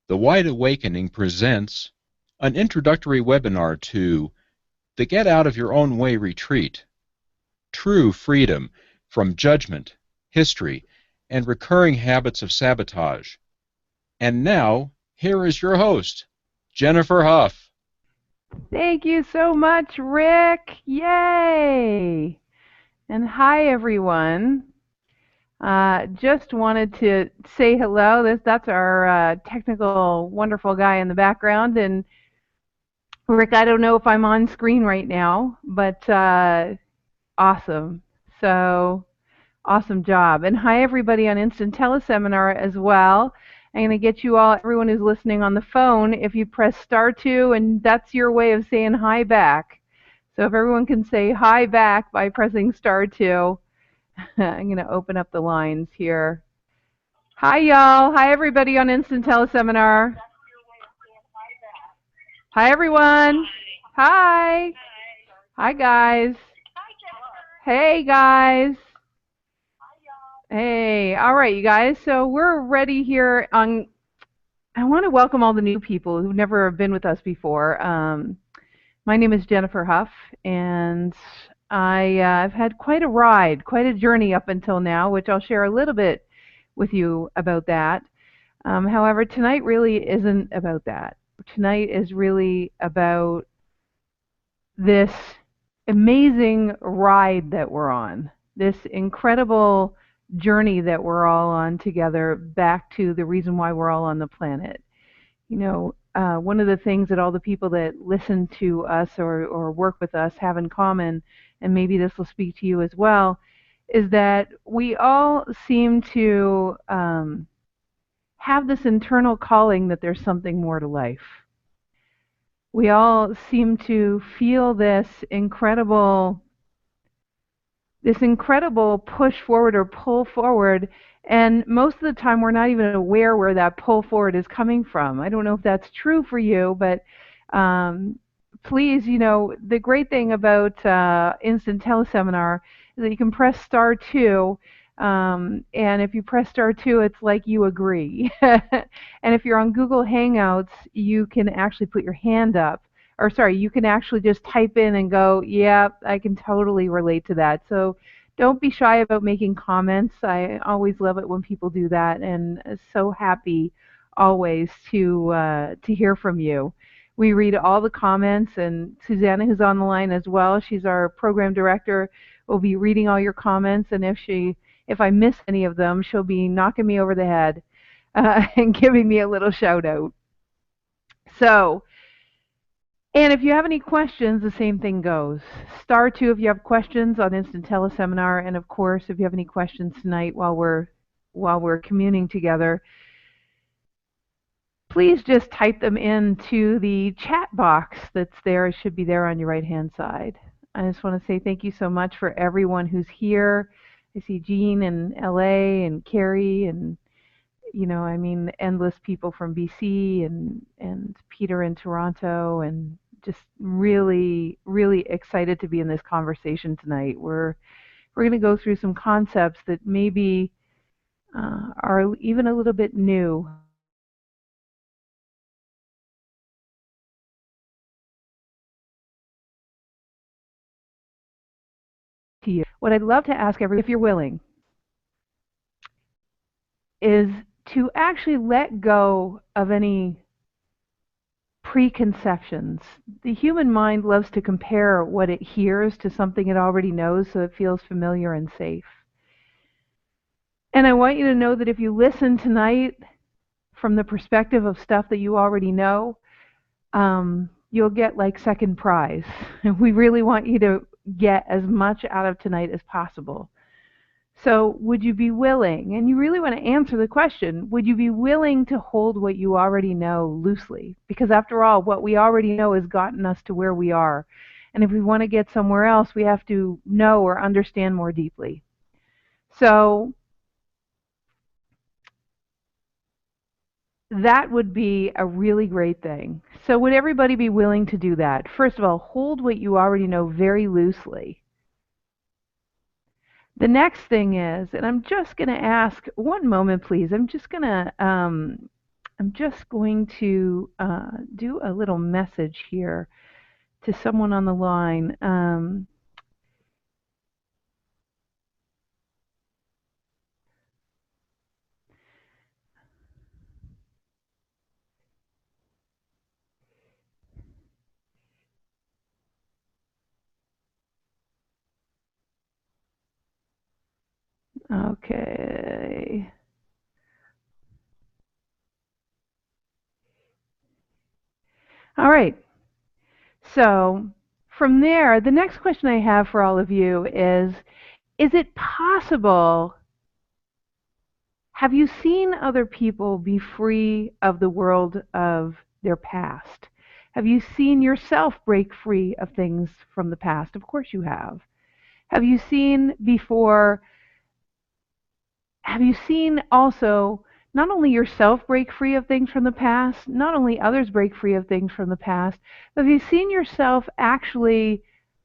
The Wide Awakening presents an introductory webinar to the Get Out of Your Own Way retreat, True Freedom from Judgment, History, and Recurring Habits of Sabotage. And now, here is your host, Jennifer Hough. Thank you so much, Rick. Yay! And hi, everyone. Just wanted to say hello. That's our technical, wonderful guy in the background. And Rick, I don't know if I'm on screen right now, but awesome. So awesome job. And hi, everybody on Instant Teleseminar as well. I'm going to get you all, everyone who's listening on the phone, if you press *2, and that's your way of saying hi back. So if everyone can say hi back by pressing *2, I'm going to open up the lines here. Hi, y'all. Hi, everybody on Instant Teleseminar. Hi, everyone. Hi. Hi, guys. Hey, guys. Hey, all right, you guys. So we're ready here on. I want to welcome all the new people who've never been with us before. My name is Jennifer Hough, and I've had quite a ride, quite a journey up until now, which I'll share a little bit with you about that. However, tonight really isn't about that. Tonight is really about this amazing ride that we're on, this incredible journey that we're all on together back to the reason why we're all on the planet. You know, one of the things that all the people that listen to us or work with us have in common, and maybe this will speak to you as well, is that we all seem to have this internal calling that there's something more to life. We all seem to feel this incredible push forward or pull forward, and most of the time we're not even aware where that pull forward is coming from. I don't know if that's true for you, but please, the great thing about Instant Teleseminar is that you can press *2, and if you press *2, it's like you agree. And if you're on Google Hangouts, you can actually put your hand up. Or sorry, you can actually just type in and go, yeah, I can totally relate to that. So don't be shy about making comments. I always love it when people do that, and so happy always to hear from you. We read all the comments, and Susanna, who's on the line as well, she's our program director, will be reading all your comments, and if I miss any of them, she'll be knocking me over the head and giving me a little shout out. So, and if you have any questions, the same thing goes. *2 if you have questions on Instant Teleseminar, and of course, if you have any questions tonight while we're communing together, please just type them into the chat box that's there. It should be there on your right-hand side. I just want to say thank you so much for everyone who's here. I see Jean in LA and Carrie and endless people from BC and Peter in Toronto, and just really, really excited to be in this conversation tonight. We're going to go through some concepts that maybe are even a little bit new. To you. What I'd love to ask everyone, if you're willing, is to actually let go of any preconceptions. The human mind loves to compare what it hears to something it already knows, so it feels familiar and safe. And I want you to know that if you listen tonight from the perspective of stuff that you already know, you'll get like second prize. We really want you to get as much out of tonight as possible. So would you be willing, and you really want to answer the question, would you be willing to hold what you already know loosely? Because after all, what we already know has gotten us to where we are. And if we want to get somewhere else, we have to know or understand more deeply. So that would be a really great thing. So would everybody be willing to do that? First of all, hold what you already know very loosely. The next thing is, and I'm just going to ask, one moment please, I'm just going to I'm just going to do a little message here to someone on the line. Okay. All right. So from there, the next question I have for all of you is it possible, have you seen other people be free of the world of their past? Have you seen yourself break free of things from the past? Of course you have. Have you seen before, have you seen also not only yourself break free of things from the past, not only others break free of things from the past, but have you seen yourself actually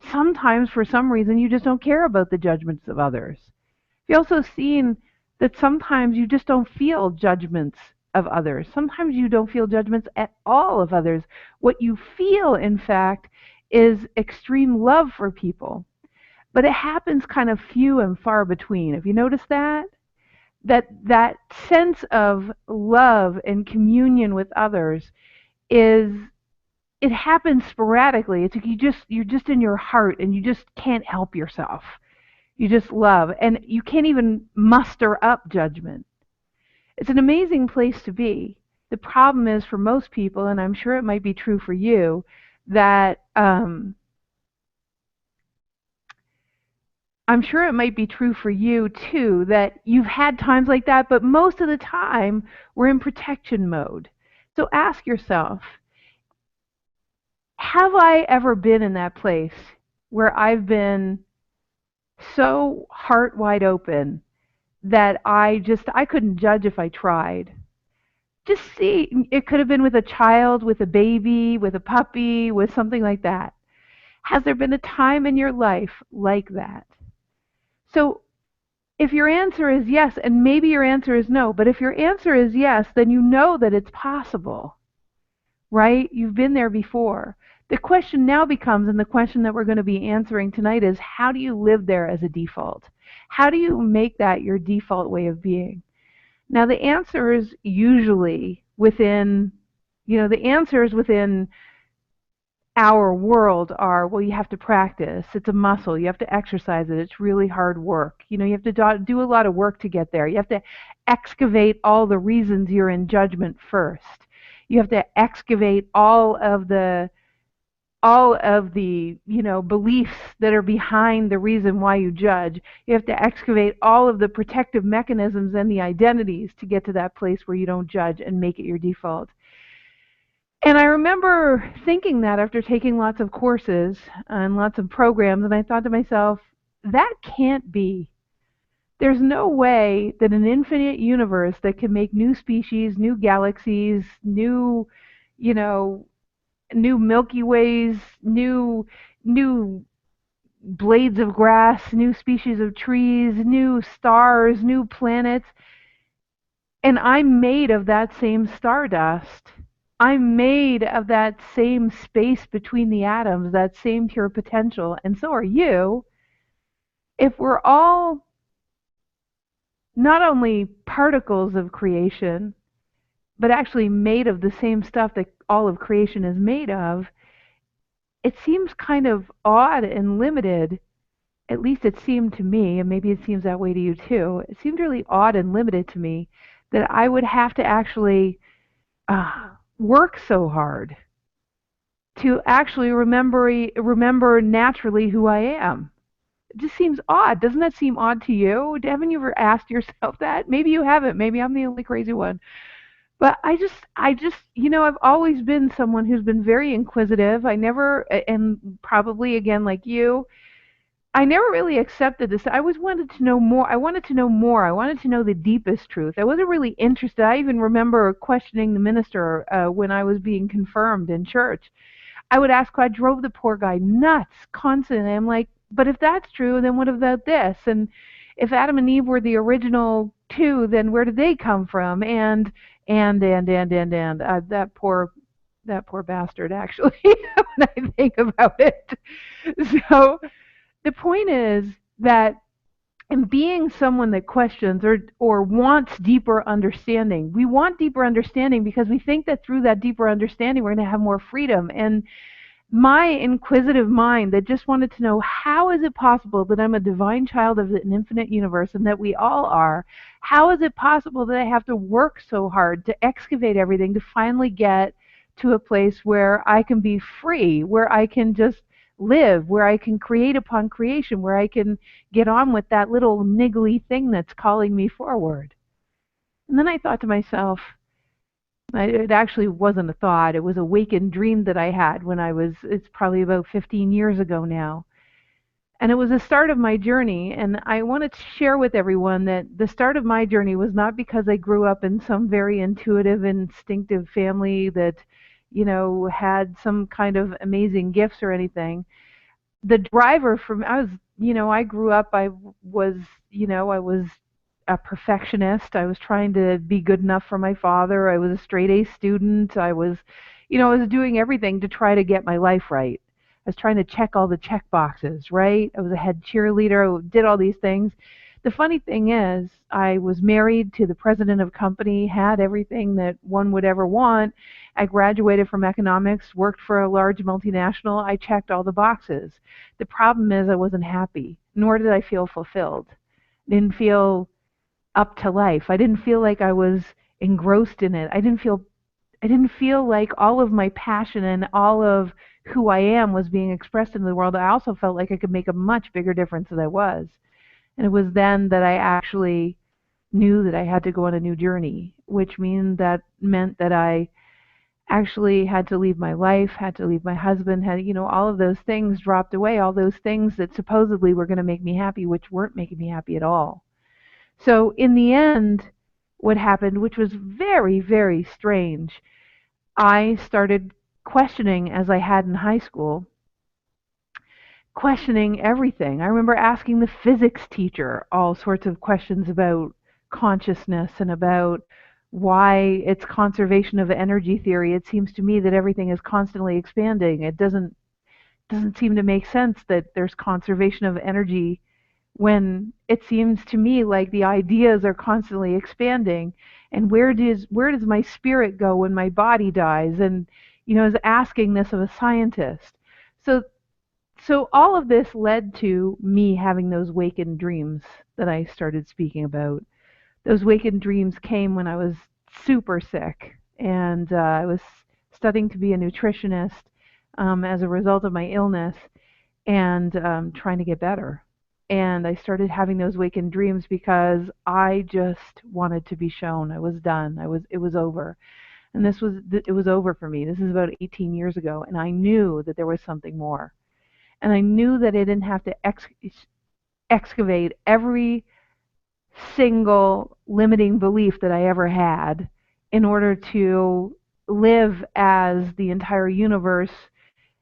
sometimes for some reason you just don't care about the judgments of others? Have you also seen that sometimes you just don't feel judgments of others? Sometimes you don't feel judgments at all of others. What you feel, in fact, is extreme love for people. But it happens kind of few and far between. Have you noticed that? That sense of love and communion with others is, it happens sporadically. It's like you're just in your heart and you just can't help yourself. You just love, and you can't even muster up judgment. It's an amazing place to be. The problem is for most people, and I'm sure it might be true for you, that I'm sure it might be true for you too, that you've had times like that, but most of the time we're in protection mode. So ask yourself, have I ever been in that place where I've been so heart wide open that I couldn't judge if I tried? Just see, it could have been with a child, with a baby, with a puppy, with something like that. Has there been a time in your life like that? So if your answer is yes, and maybe your answer is no, but if your answer is yes, then you know that it's possible, right? You've been there before. The question now becomes, and the question that we're going to be answering tonight is, how do you live there as a default? How do you make that your default way of being? Now, the answer is usually within, the answers within our world are, well, you have to practice. It's a muscle. You have to exercise it. It's really hard work. You have to do a lot of work to get there. You have to excavate all the reasons you're in judgment first. You have to excavate all of the beliefs that are behind the reason why you judge. You have to excavate all of the protective mechanisms and the identities to get to that place where you don't judge and make it your default. And I remember thinking that after taking lots of courses and lots of programs, and I thought to myself, that can't be. There's no way that an infinite universe that can make new species, new galaxies, you know, new Milky Ways, new blades of grass, new species of trees, new stars, new planets, and I'm made of that same stardust. I'm made of that same space between the atoms, that same pure potential, and so are you. If we're all not only particles of creation, but actually made of the same stuff that all of creation is made of, it seems kind of odd and limited. At least it seemed to me, and maybe it seems that way to you too. It seemed really odd and limited to me that I would have to actually work so hard to actually remember naturally who I am. It just seems odd. Doesn't that seem odd to you? Haven't you ever asked yourself that? Maybe you haven't. Maybe I'm the only crazy one. But I just, I've always been someone who's been very inquisitive. I never, and probably again like you, I never really accepted this. I always wanted to know more. I wanted to know more. I wanted to know the deepest truth. I wasn't really interested. I even remember questioning the minister when I was being confirmed in church. I would ask, I drove the poor guy nuts constantly. I'm like, but if that's true, then what about this? And if Adam and Eve were the original too, then where did they come from? And that poor bastard, actually, when I think about it. So the point is that in being someone that questions or wants deeper understanding, we want deeper understanding because we think that through that deeper understanding we're going to have more freedom. And my inquisitive mind that just wanted to know, how is it possible that I'm a divine child of an infinite universe, and that we all are? How is it possible that I have to work so hard to excavate everything to finally get to a place where I can be free, where I can just live, where I can create upon creation, where I can get on with that little niggly thing that's calling me forward? And then I thought to myself, it actually wasn't a thought. It was a wakened dream that I had when it's probably about 15 years ago now. And it was the start of my journey. And I wanted to share with everyone that the start of my journey was not because I grew up in some very intuitive, instinctive family that, had some kind of amazing gifts or anything. The driver from I grew up, I was a perfectionist. I was trying to be good enough for my father. I was a straight A student. I was doing everything to try to get my life right. I was trying to check all the check boxes, right? I was a head cheerleader. I did all these things. The funny thing is, I was married to the president of a company, had everything that one would ever want. I graduated from economics, worked for a large multinational. I checked all the boxes. The problem is I wasn't happy, nor did I feel fulfilled. Didn't feel up to life. I didn't feel like I was engrossed in it. I didn't feel like all of my passion and all of who I am was being expressed in the world. I also felt like I could make a much bigger difference than I was. And it was then that I actually knew that I had to go on a new journey, which meant that I actually had to leave my life, had to leave my husband, all of those things dropped away, all those things that supposedly were going to make me happy, which weren't making me happy at all. So in the end, what happened, which was very, very strange, I started questioning, as I had in high school, questioning everything. I remember asking the physics teacher all sorts of questions about consciousness and about why it's conservation of energy theory. It seems to me that everything is constantly expanding. It doesn't seem to make sense that there's conservation of energy when it seems to me like the ideas are constantly expanding. And where does my spirit go when my body dies? And I was asking this of a scientist. So so all of this led to me having those wakened dreams that I started speaking about. Those wakened dreams came when I was super sick, and I was studying to be a nutritionist as a result of my illness, and trying to get better. And I started having those wakened dreams because I just wanted to be shown I was done. It was over. And it was over for me. This is about 18 years ago, and I knew that there was something more. And I knew that I didn't have to excavate every single limiting belief that I ever had in order to live as the entire universe,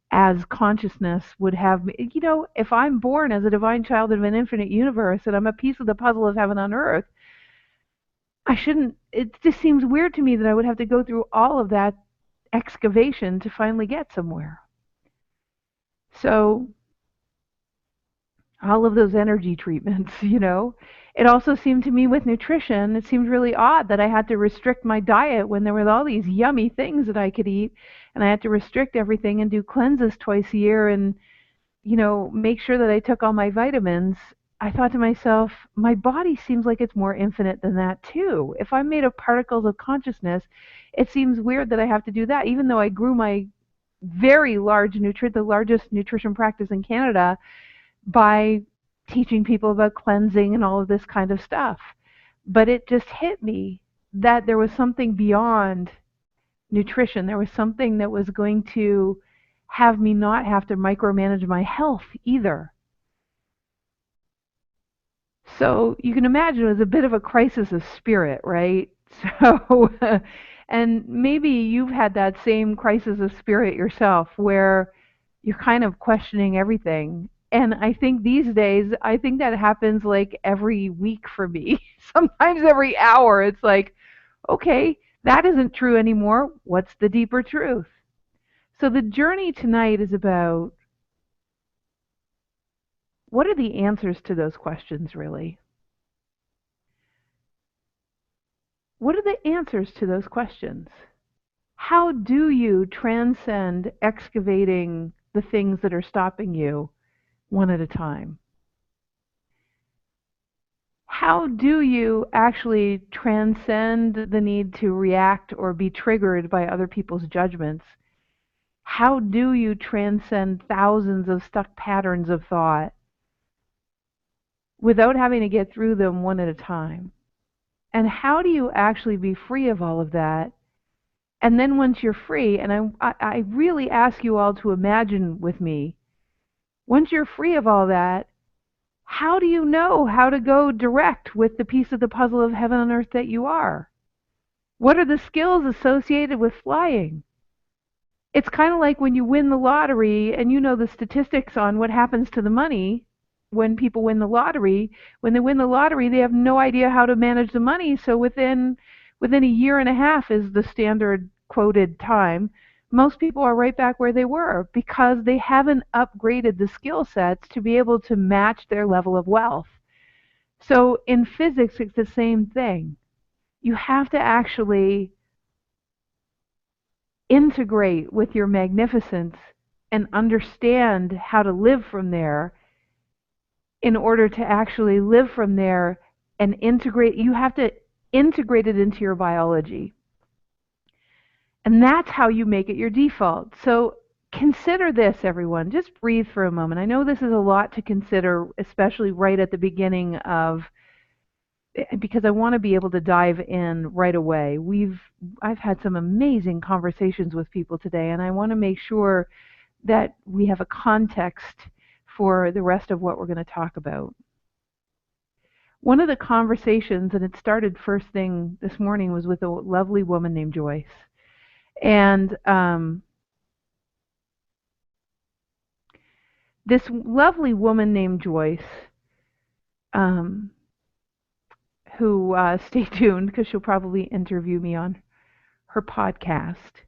as consciousness would have me. If I'm born as a divine child of an infinite universe and I'm a piece of the puzzle of heaven on earth, I shouldn't. It just seems weird to me that I would have to go through all of that excavation to finally get somewhere. So all of those energy treatments, It also seemed to me with nutrition, it seemed really odd that I had to restrict my diet when there were all these yummy things that I could eat, and I had to restrict everything and do cleanses twice a year and, make sure that I took all my vitamins. I thought to myself, my body seems like it's more infinite than that too. If I'm made of particles of consciousness, it seems weird that I have to do that, even though I grew my the largest nutrition practice in Canada by teaching people about cleansing and all of this kind of stuff. But it just hit me that there was something beyond nutrition. There was something that was going to have me not have to micromanage my health either. So you can imagine it was a bit of a crisis of spirit, right? So, and maybe you've had that same crisis of spirit yourself where you're kind of questioning everything. And I think these days, I think that happens like every week for me. Sometimes every hour. It's like, okay, that isn't true anymore. What's the deeper truth? So the journey tonight is about what are the answers to those questions, really? What are the answers to those questions? How do you transcend excavating the things that are stopping you one at a time? How do you actually transcend the need to react or be triggered by other people's judgments? How do you transcend thousands of stuck patterns of thought without having to get through them one at a time? And how do you actually be free of all of that? And then once you're free, and I really ask you all to imagine with me, once you're free of all that, how do you know how to go direct with the piece of the puzzle of heaven and earth that you are? What are the skills associated with flying? It's kind of like when you win the lottery and you know the statistics on what happens to the money when people win the lottery. When they win the lottery, they have no idea how to manage the money. So within a year and a half is the standard quoted time. Most people are right back where they were because they haven't upgraded the skill sets to be able to match their level of wealth. So in physics, it's the same thing. You have to actually integrate with your magnificence and understand how to live from there in order to actually live from there and integrate. You have to integrate it into your biology. And that's how you make it your default. So consider this, everyone. Just breathe for a moment. I know this is a lot to consider, especially right at the beginning of, because I want to be able to dive in right away. I've had some amazing conversations with people today, and I want to make sure that we have a context for the rest of what we're going to talk about. One of the conversations, and it started first thing this morning, was with a lovely woman named Joyce. And this lovely woman named Joyce, who stay tuned because she'll probably interview me on her podcast.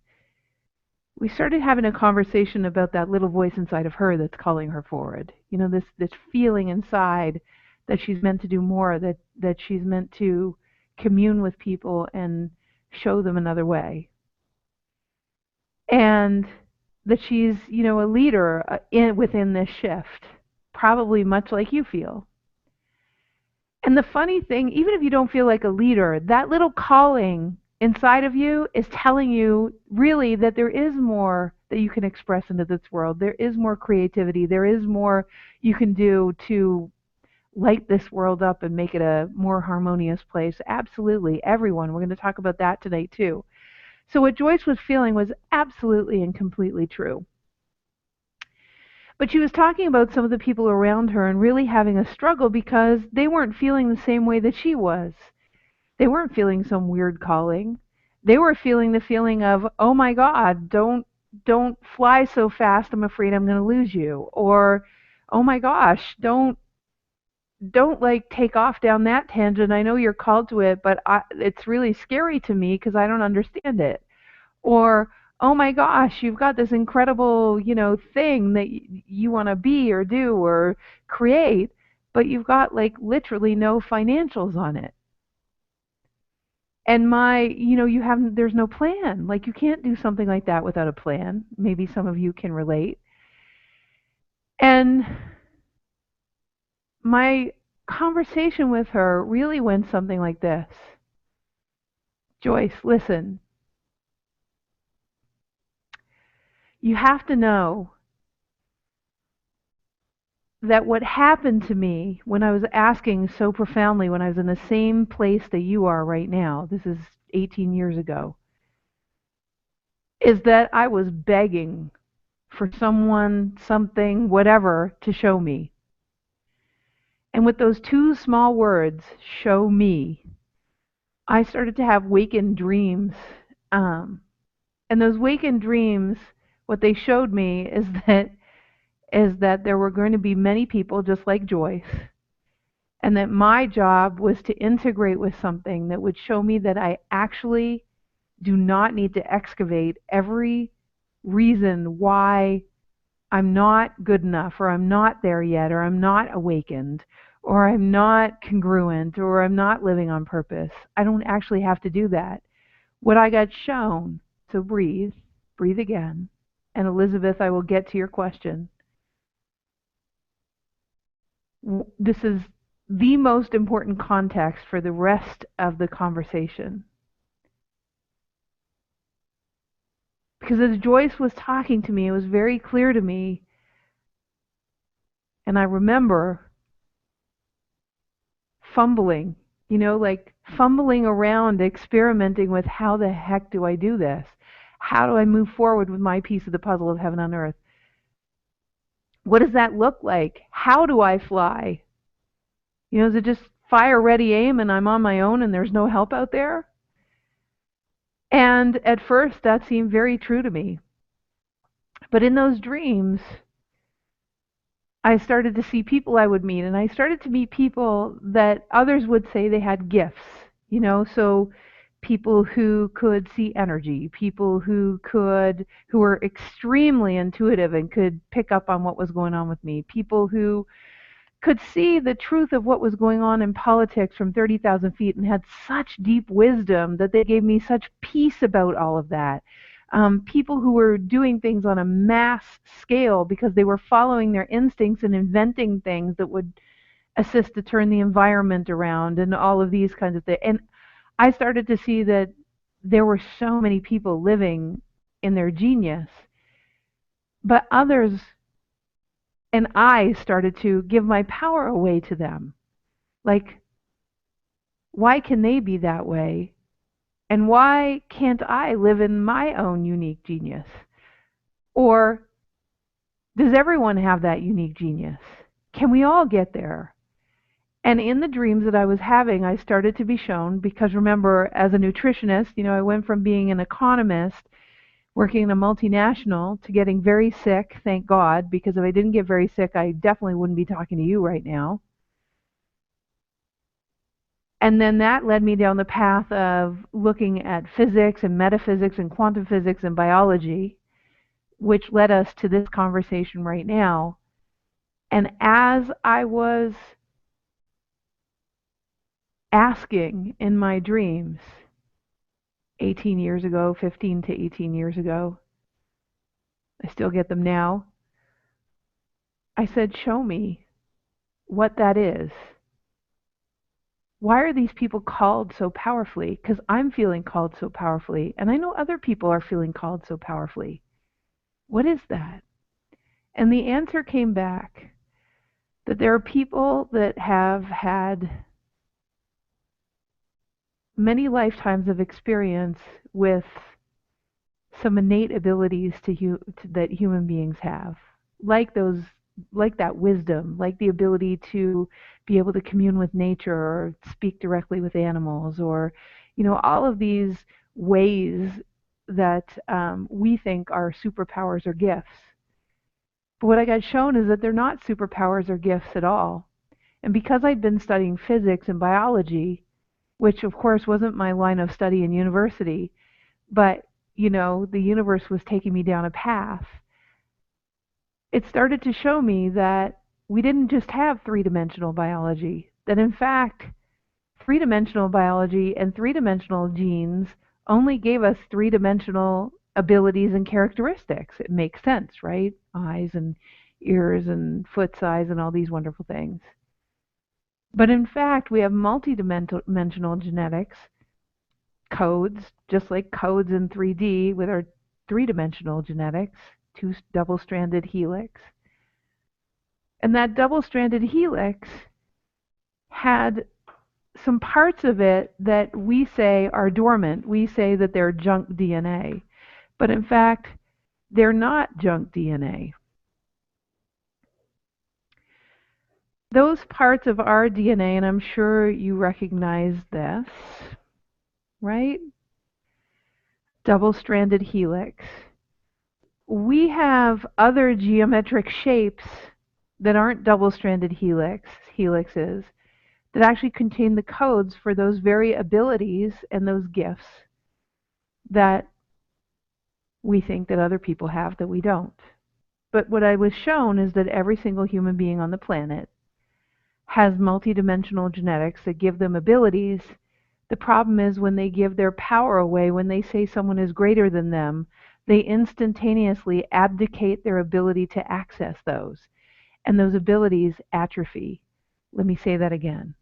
We started having a conversation about that little voice inside of her that's calling her forward. You know, this feeling inside that she's meant to do more, that she's meant to commune with people and show them another way. And that she's, you know, a leader within this shift, probably much like you feel. And the funny thing, even if you don't feel like a leader, that little calling inside of you is telling you really that there is more that you can express into this world. There is more creativity. There is more you can do to light this world up and make it a more harmonious place. Absolutely, everyone. We're going to talk about that tonight too. So what Joyce was feeling was absolutely and completely true. But she was talking about some of the people around her and really having a struggle because they weren't feeling the same way that she was. They weren't feeling some weird calling. They were feeling the feeling of, oh my God, don't fly so fast, I'm afraid I'm going to lose you. Or, oh my gosh, don't like take off down that tangent. I know you're called to it, but it's really scary to me because I don't understand it. Or, oh my gosh, you've got this incredible, you know, thing that you want to be or do or create, but you've got like literally no financials on it. And you know, there's no plan. Like you can't do something like that without a plan. Maybe some of you can relate. And my conversation with her really went something like this. Joyce, listen. You have to know that what happened to me when I was asking so profoundly, when I was in the same place that you are right now, this is 18 years ago, is that I was begging for someone, something, whatever, to show me. And with those two small words, show me, I started to have wakened dreams. And those wakened dreams, what they showed me is that is that there were going to be many people just like Joyce, and that my job was to integrate with something that would show me that I actually do not need to excavate every reason why I'm not good enough, or I'm not there yet, or I'm not awakened, or I'm not congruent, or I'm not living on purpose. I don't actually have to do that. What I got shown, so breathe, breathe again. And Elizabeth, I will get to your question. This is the most important context for the rest of the conversation. Because as Joyce was talking to me, it was very clear to me, and I remember fumbling, like fumbling around, experimenting with how the heck do I do this? How do I move forward with my piece of the puzzle of heaven on earth? What does that look like? How do I fly? Is it just fire, ready, aim, and I'm on my own and there's no help out there? And at first that seemed very true to me. But in those dreams, I started to see people I would meet, and I started to meet people that others would say they had gifts, so people who could see energy, people who were extremely intuitive and could pick up on what was going on with me, people who could see the truth of what was going on in politics from 30,000 feet and had such deep wisdom that they gave me such peace about all of that. People who were doing things on a mass scale because they were following their instincts and inventing things that would assist to turn the environment around and all of these kinds of things. And I started to see that there were so many people living in their genius, but others and I started to give my power away to them. Like, why can they be that way? And why can't I live in my own unique genius? Or does everyone have that unique genius? Can we all get there? And in the dreams that I was having, I started to be shown, because remember, as a nutritionist, I went from being an economist working in a multinational to getting very sick, thank God, because if I didn't get very sick, I definitely wouldn't be talking to you right now. And then that led me down the path of looking at physics and metaphysics and quantum physics and biology, which led us to this conversation right now. And as I was asking in my dreams 18 years ago, 15 to 18 years ago, I still get them now, I said, show me what that is. Why are these people called so powerfully? Because I'm feeling called so powerfully, and I know other people are feeling called so powerfully. What is that? And the answer came back that there are people that have had many lifetimes of experience with some innate abilities that human beings have, like that wisdom, like the ability to be able to commune with nature or speak directly with animals, or all of these ways that we think are superpowers or gifts. But what I got shown is that they're not superpowers or gifts at all. And because I'd been studying physics and biology, which of course wasn't my line of study in university, but the universe was taking me down a path, it started to show me that we didn't just have three-dimensional biology, that in fact three-dimensional biology and three-dimensional genes only gave us three-dimensional abilities and characteristics. It makes sense, right? Eyes and ears and foot size and all these wonderful things. But in fact, we have multi-dimensional genetics, codes, just like codes in 3D with our three-dimensional genetics, two double-stranded helix. And that double-stranded helix had some parts of it that we say are dormant. We say that they're junk DNA. But in fact, they're not junk DNA. Those parts of our DNA, and I'm sure you recognize this, right? Double-stranded helix. we have other geometric shapes that aren't double-stranded helixes that actually contain the codes for those very abilities and those gifts that we think that other people have that we don't. But what I was shown is that every single human being on the planet has multidimensional genetics that give them abilities. The problem is when they give their power away, when they say someone is greater than them, they instantaneously abdicate their ability to access those, and those abilities atrophy. Let me say that again.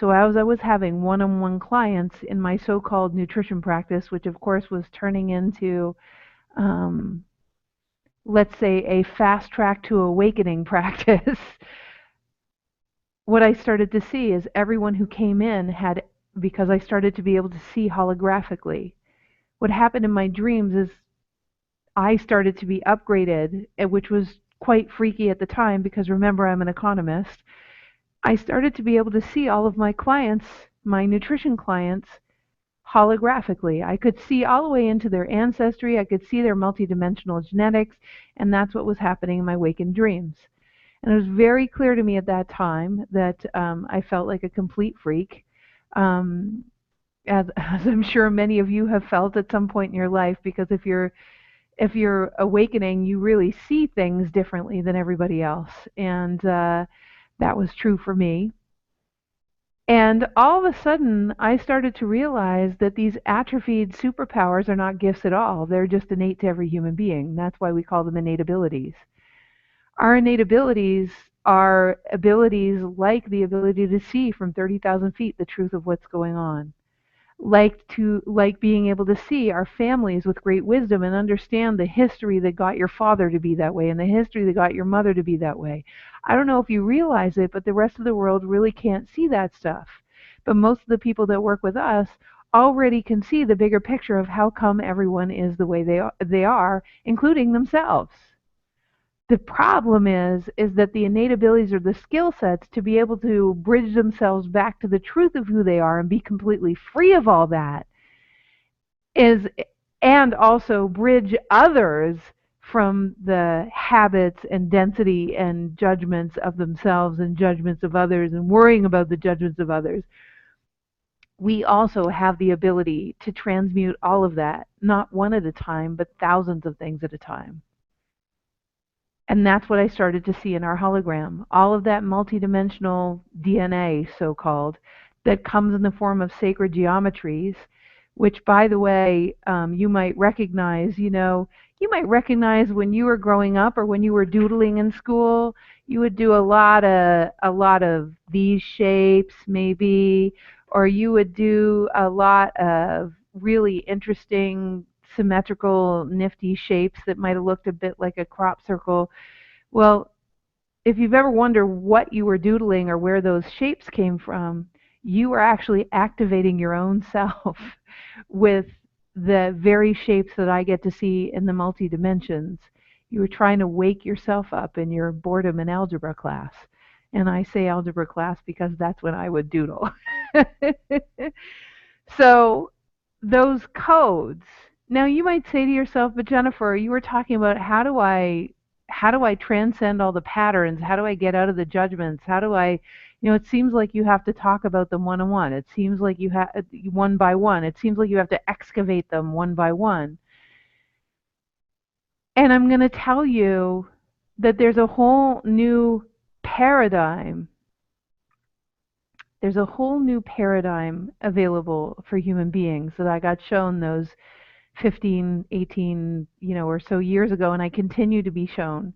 So as I was having one-on-one clients in my so-called nutrition practice, which of course was turning into, um, let's say, a fast track to awakening practice, what I started to see is everyone who came in had, because I started to be able to see holographically. What happened in my dreams is I started to be upgraded, which was quite freaky at the time because remember, I'm an economist. I started to be able to see all of my clients, my nutrition clients, holographically. I could see all the way into their ancestry, I could see their multidimensional genetics, and that's what was happening in my wakened dreams. And it was very clear to me at that time that I felt like a complete freak, um, as I'm sure many of you have felt at some point in your life, because if you're awakening, you really see things differently than everybody else, and that was true for me. And all of a sudden, I started to realize that these atrophied superpowers are not gifts at all. They're just innate to every human being. That's why we call them innate abilities. Our innate abilities are abilities like the ability to see from 30,000 feet the truth of what's going on, like being able to see our families with great wisdom and understand the history that got your father to be that way and the history that got your mother to be that way. I don't know if you realize it, but the rest of the world really can't see that stuff. But most of the people that work with us already can see the bigger picture of how come everyone is the way they are, including themselves. The problem is that the innate abilities or the skill sets to be able to bridge themselves back to the truth of who they are and be completely free of all that is, and also bridge others from the habits and density and judgments of themselves and judgments of others and worrying about the judgments of others. We also have the ability to transmute all of that, not one at a time, but thousands of things at a time. And that's what I started to see in our hologram. All of that multidimensional DNA, so called, that comes in the form of sacred geometries, which, by the way, you might recognize. You might recognize when you were growing up or when you were doodling in school. You would do a lot of these shapes, maybe, or you would do a lot of really interesting symmetrical, nifty shapes that might have looked a bit like a crop circle. Well, if you've ever wondered what you were doodling or where those shapes came from, you are actually activating your own self with the very shapes that I get to see in the multi dimensions. You were trying to wake yourself up in your boredom in algebra class. And I say algebra class because that's when I would doodle. So those codes. Now you might say to yourself, but Jennifer, you were talking about how do I transcend all the patterns? How do I get out of the judgments? How do I, it seems like you have to talk about them one on one. It seems like you have one by one. It seems like you have to excavate them one by one. And I'm going to tell you that there's a whole new paradigm. There's a whole new paradigm available for human beings that I got shown those 15, 18, or so years ago, and I continue to be shown.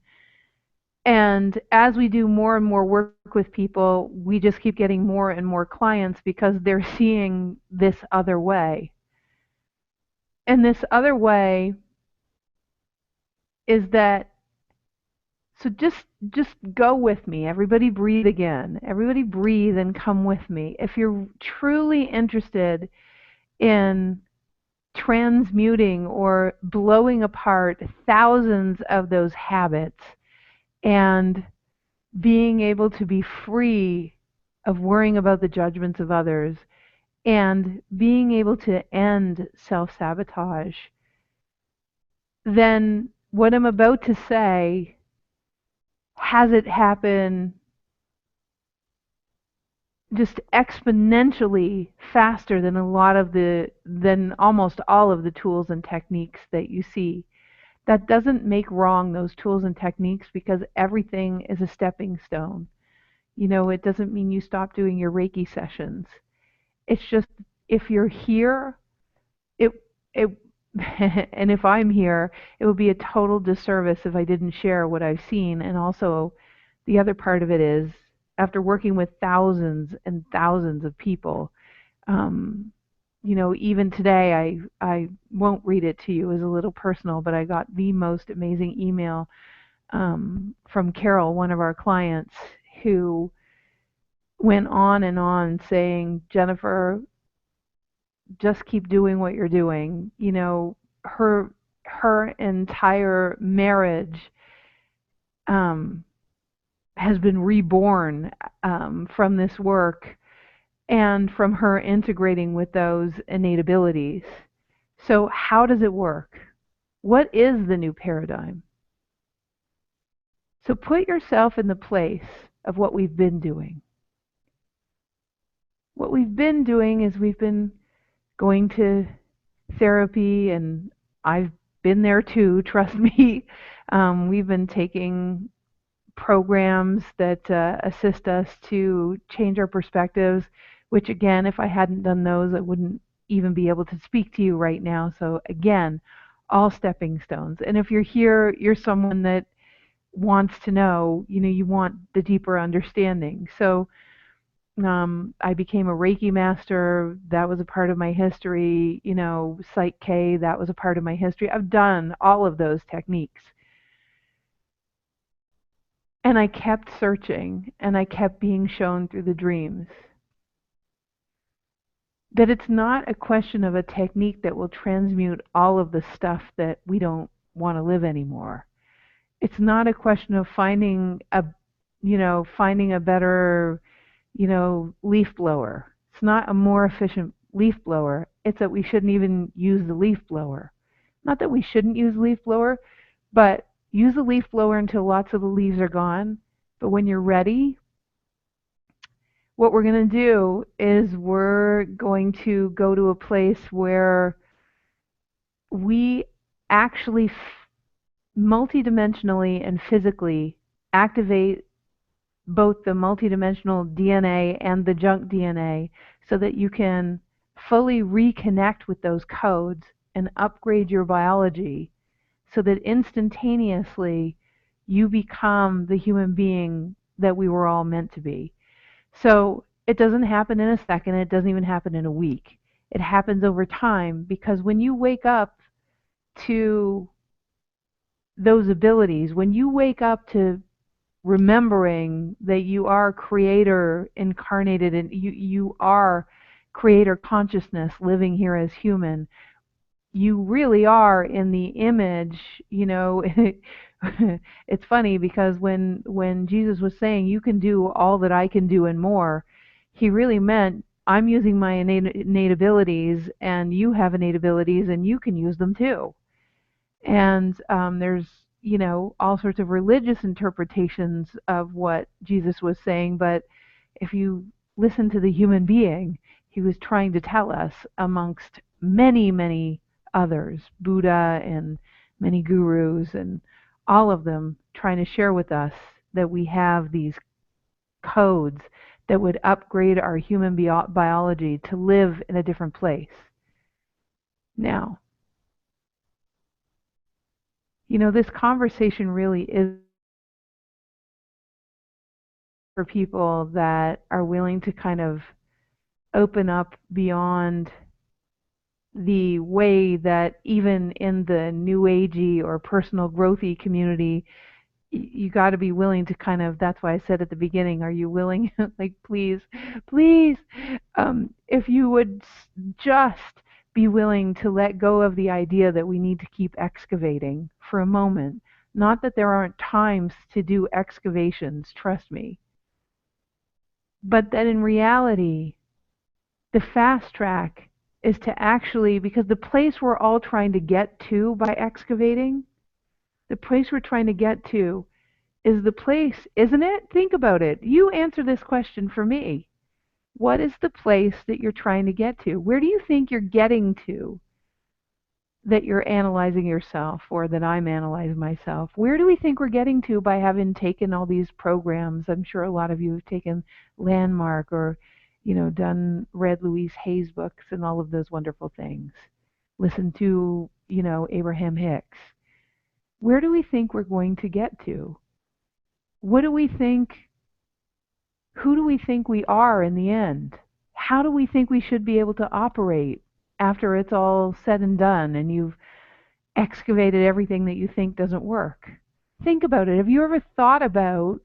And as we do more and more work with people, we just keep getting more and more clients because they're seeing this other way. And this other way is that, so just go with me. Everybody breathe again. Everybody breathe and come with me. If you're truly interested in transmuting or blowing apart thousands of those habits and being able to be free of worrying about the judgments of others and being able to end self-sabotage, then what I'm about to say has it happen just exponentially faster than than almost all of the tools and techniques that you see. That doesn't make wrong those tools and techniques, because everything is a stepping stone. It doesn't mean you stop doing your Reiki sessions. It's just, if you're here, it it and if I'm here, it would be a total disservice if I didn't share what I've seen. And also, the other part of it is, after working with thousands and thousands of people, um, even today, I won't read it to you, it was a little personal, but I got the most amazing email from Carol, one of our clients, who went on saying, Jennifer, just keep doing what you're doing. Her entire marriage um, has been reborn from this work and from her integrating with those innate abilities. So how does it work? What is the new paradigm? So put yourself in the place of what we've been doing. What we've been doing is we've been going to therapy, and I've been there too, trust me. We've been taking programs that assist us to change our perspectives, which, again, if I hadn't done those, I wouldn't even be able to speak to you right now. So again, all stepping stones. And if you're here, you're someone that wants to know, you want the deeper understanding. So I became a Reiki master. That was a part of my history. Psych K, that was a part of my history. I've done all of those techniques. And I kept searching, and I kept being shown through the dreams that it's not a question of a technique that will transmute all of the stuff that we don't want to live anymore. It's not a question of finding a better, leaf blower. It's not a more efficient leaf blower. It's that we shouldn't even use the leaf blower. Not that we shouldn't use the leaf blower, but use the leaf blower until lots of the leaves are gone. But when you're ready, what we're going to do is we're going to go to a place where we actually multidimensionally and physically activate both the multidimensional DNA and the junk DNA, so that you can fully reconnect with those codes and upgrade your biology, so that instantaneously you become the human being that we were all meant to be. So it doesn't happen in a second. It doesn't even happen in a week. It happens over time, because when you wake up to those abilities, when you wake up to remembering that you are creator incarnated, and you are creator consciousness living here as human, you really are in the image. It's funny, because when Jesus was saying, you can do all that I can do and more, he really meant, I'm using my innate abilities, and you have innate abilities, and you can use them too. And there's all sorts of religious interpretations of what Jesus was saying, but if you listen to the human being, he was trying to tell us, amongst many, many others, Buddha and many gurus, and all of them trying to share with us that we have these codes that would upgrade our human biology to live in a different place. Now, this conversation really is for people that are willing to kind of open up beyond the way that, even in the new agey or personal growthy community, you got to be willing to kind of, that's why I said at the beginning, are you willing? Like, please, please, if you would just be willing to let go of the idea that we need to keep excavating for a moment. Not that there aren't times to do excavations, trust me, but that in reality, the fast track is to actually, because the place we're all trying to get to by excavating, the place we're trying to get to is the place, isn't it? Think about it. You answer this question for me. What is the place that you're trying to get to? Where do you think you're getting to that you're analyzing yourself, or that I'm analyzing myself? Where do we think we're getting to by having taken all these programs? I'm sure a lot of you have taken Landmark, or, read Louise Hay's books and all of those wonderful things. Listen to, Abraham Hicks. Where do we think we're going to get to? What do we think? Who do we think we are in the end? How do we think we should be able to operate after it's all said and done and you've excavated everything that you think doesn't work? Think about it. Have you ever thought about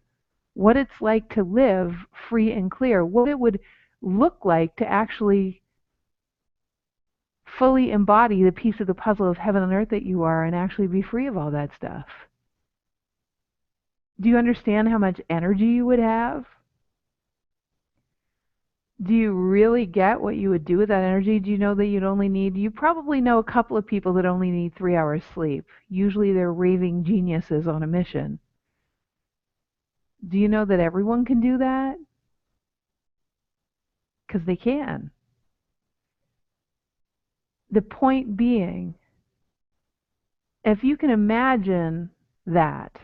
what it's like to live free and clear? What it would look like to actually fully embody the piece of the puzzle of heaven and earth that you are, and actually be free of all that stuff? Do you understand how much energy you would have? Do you really get what you would do with that energy? Do you know that you probably know a couple of people that only need 3 hours sleep. Usually they're raving geniuses on a mission. Do you know that everyone can do that? Because they can. The point being, if you can imagine that,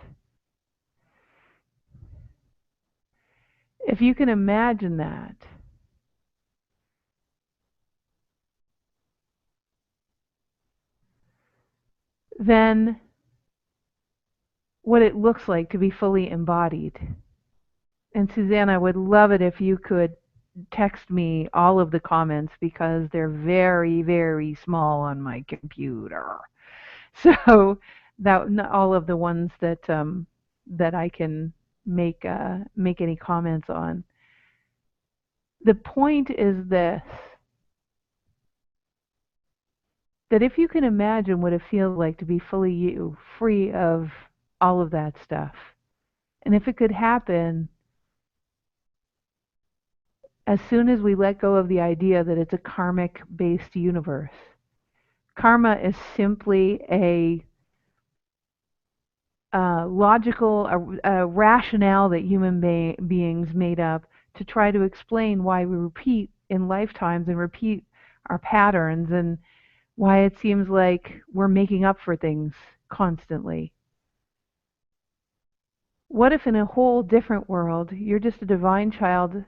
then what it looks like to be fully embodied. And Susanna, I would love it if you could text me all of the comments, because they're very, very small on my computer. So that all of the ones that I can make any comments on. The point is this: that if you can imagine what it feels like to be fully you, free of all of that stuff, and if it could happen as soon as we let go of the idea that it's a karmic-based universe. Karma is simply a logical, a rationale that human beings made up to try to explain why we repeat in lifetimes and repeat our patterns, and why it seems like we're making up for things constantly. What if in a whole different world, you're just a divine child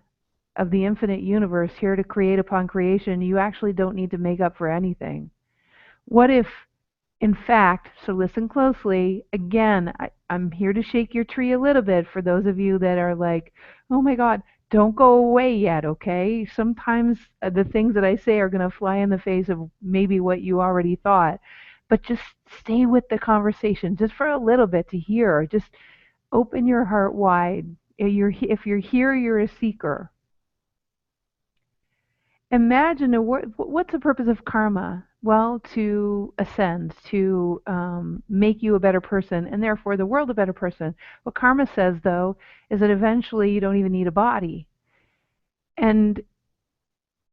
of the infinite universe, here to create upon creation? You actually don't need to make up for anything. What if, in fact, so listen closely, again, I'm here to shake your tree a little bit for those of you that are like, oh my God, don't go away yet, okay? Sometimes the things that I say are going to fly in the face of maybe what you already thought. But just stay with the conversation, just for a little bit to hear. Just open your heart wide. If you're here, you're a seeker. Imagine what's the purpose of karma? Well, to ascend, to make you a better person, and therefore the world a better person. What karma says, though, is that eventually you don't even need a body. And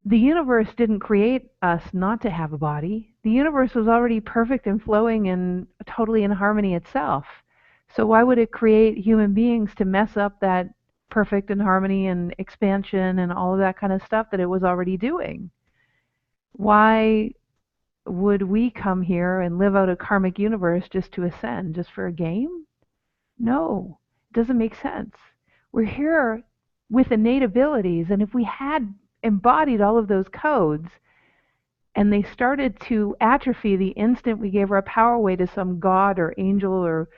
the universe didn't create us not to have a body. The universe was already perfect and flowing and totally in harmony itself. So why would it create human beings to mess up that perfect and harmony and expansion and all of that kind of stuff that it was already doing? Why would we come here and live out a karmic universe just to ascend, just for a game? No, it doesn't make sense. We're here with innate abilities, and if we had embodied all of those codes and they started to atrophy the instant we gave our power away to some god or angel or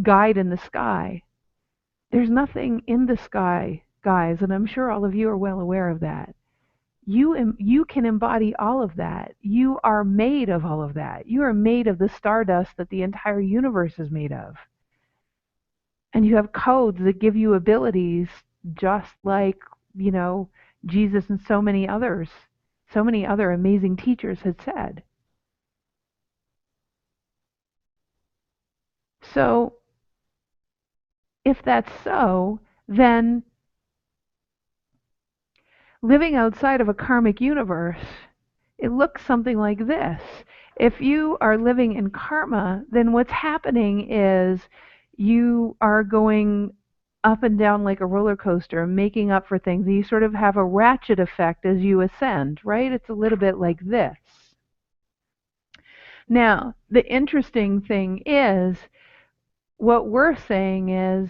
guide in the sky. There's nothing in the sky, guys, and I'm sure all of you are well aware of that. You can embody all of that. You are made of all of that. You are made of the stardust that the entire universe is made of. And you have codes that give you abilities, just like, Jesus and so many other amazing teachers had said. So, if that's so, then living outside of a karmic universe it looks something like this. If you are living in karma, then what's happening is you are going up and down like a roller coaster, making up for things. And you sort of have a ratchet effect as you ascend, right? It's a little bit like this. Now, the interesting thing is, what we're saying is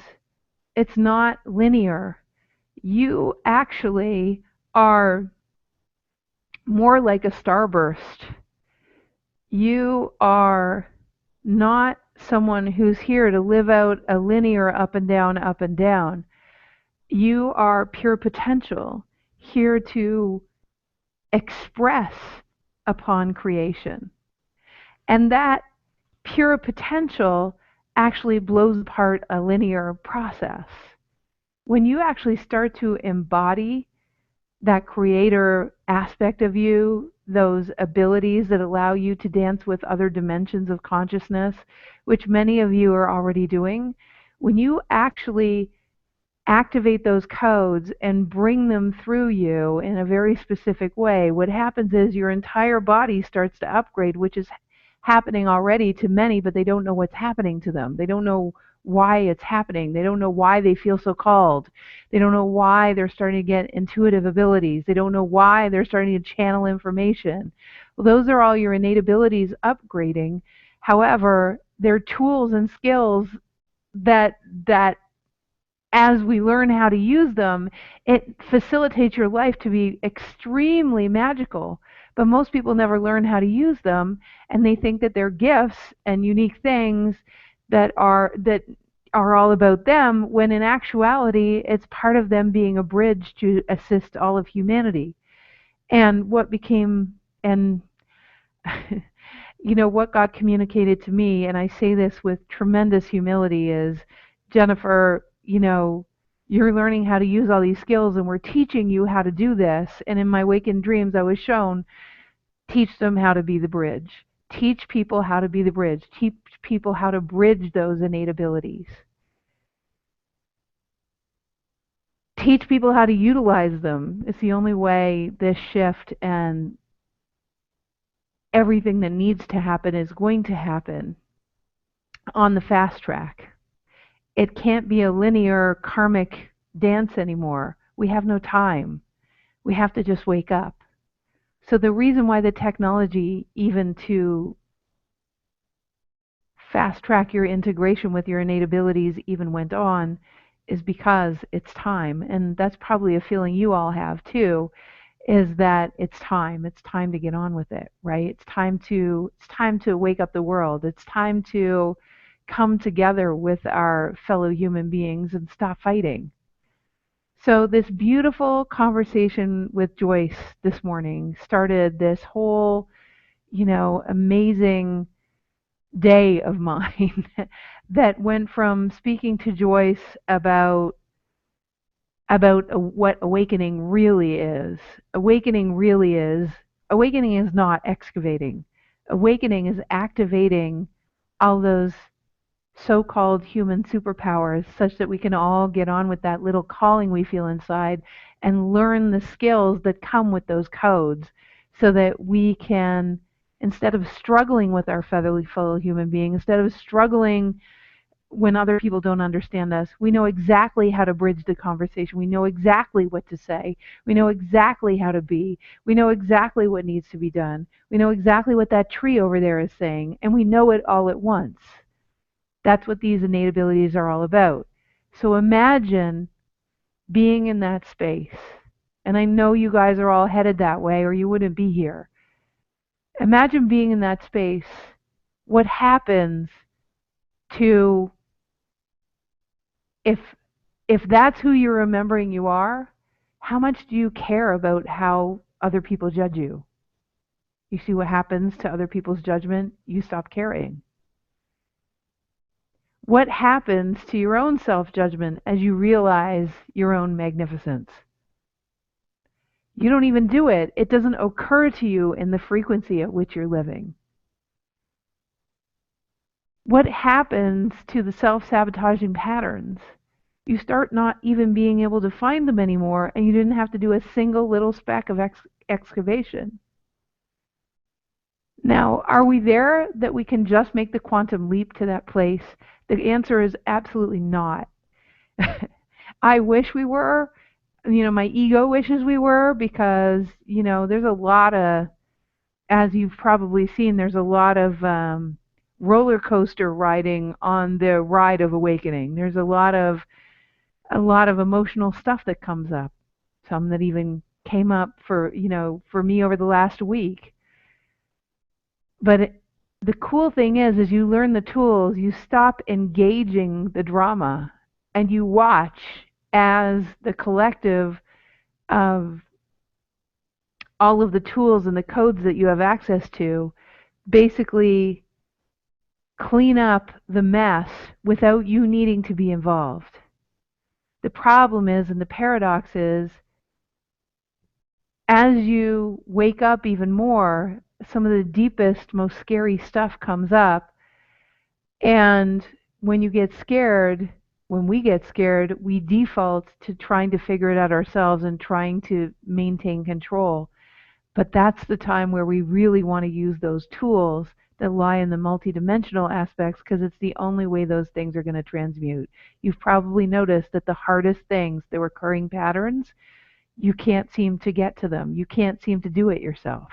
it's not linear. You actually are more like a starburst. You are not someone who's here to live out a linear up and down, up and down. You are pure potential, here to express upon creation. And that pure potential actually blows apart a linear process. When you actually start to embody that creator aspect of you, those abilities that allow you to dance with other dimensions of consciousness, which many of you are already doing, when you actually activate those codes and bring them through you in a very specific way, what happens is your entire body starts to upgrade, which is happening already to many, but they don't know what's happening to them. They don't know why it's happening. They don't know why they feel so called. They don't know why they're starting to get intuitive abilities. They don't know why they're starting to channel information. Well, those are all your innate abilities upgrading. However, they're tools and skills that as we learn how to use them, it facilitates your life to be extremely magical. But most people never learn how to use them, and they think that they're gifts and unique things that are all about them, when in actuality it's part of them being a bridge to assist all of humanity. And what became, and what got communicated to me, and I say this with tremendous humility, is, Jennifer, you're learning how to use all these skills and we're teaching you how to do this. And in my awakened dreams, I was shown, teach them how to be the bridge. Teach people how to be the bridge. Teach people how to bridge those innate abilities. Teach people how to utilize them. It's the only way this shift and everything that needs to happen is going to happen on the fast track. It can't be a linear karmic dance anymore. We have no time. We have to just wake up. So the reason why the technology, even to fast track your integration with your innate abilities, even went on, is because it's time. And that's probably a feeling you all have too, is that it's time. It's time to get on with it, right? It's time to wake up the world. It's time to come together with our fellow human beings and stop fighting. So this beautiful conversation with Joyce this morning started this whole, amazing day of mine that went from speaking to Joyce about what awakening really is. Awakening is not excavating. Awakening is activating all those so-called human superpowers, such that we can all get on with that little calling we feel inside and learn the skills that come with those codes, so that we can, instead of struggling with our fellow human being, instead of struggling when other people don't understand us, we know exactly how to bridge the conversation. We know exactly what to say. We know exactly how to be. We know exactly what needs to be done. We know exactly what that tree over there is saying, and we know it all at once. That's what these innate abilities are all about. So imagine being in that space. And I know you guys are all headed that way, or you wouldn't be here. Imagine being in that space. What happens to, if that's who you're remembering you are, how much do you care about how other people judge you? You see what happens to other people's judgment? You stop caring. What happens to your own self-judgment as you realize your own magnificence? You don't even do it. It doesn't occur to you in the frequency at which you're living. What happens to the self-sabotaging patterns? You start not even being able to find them anymore, and you didn't have to do a single little speck of excavation. Now, are we there that we can just make the quantum leap to that place? The answer is absolutely not. I wish we were. My ego wishes we were, because, there's a lot of, as you've probably seen, there's a lot of roller coaster riding on the ride of awakening. There's a lot of emotional stuff that comes up. Some that even came up for me over the last week. But the cool thing is you learn the tools, you stop engaging the drama, and you watch as the collective of all of the tools and the codes that you have access to basically clean up the mess without you needing to be involved. The problem is, and the paradox is, as you wake up even more, some of the deepest, most scary stuff comes up. And when you get scared, when we get scared, we default to trying to figure it out ourselves and trying to maintain control. But that's the time where we really want to use those tools that lie in the multidimensional aspects, because it's the only way those things are going to transmute. You've probably noticed that the hardest things, the recurring patterns, you can't seem to get to them. You can't seem to do it yourself.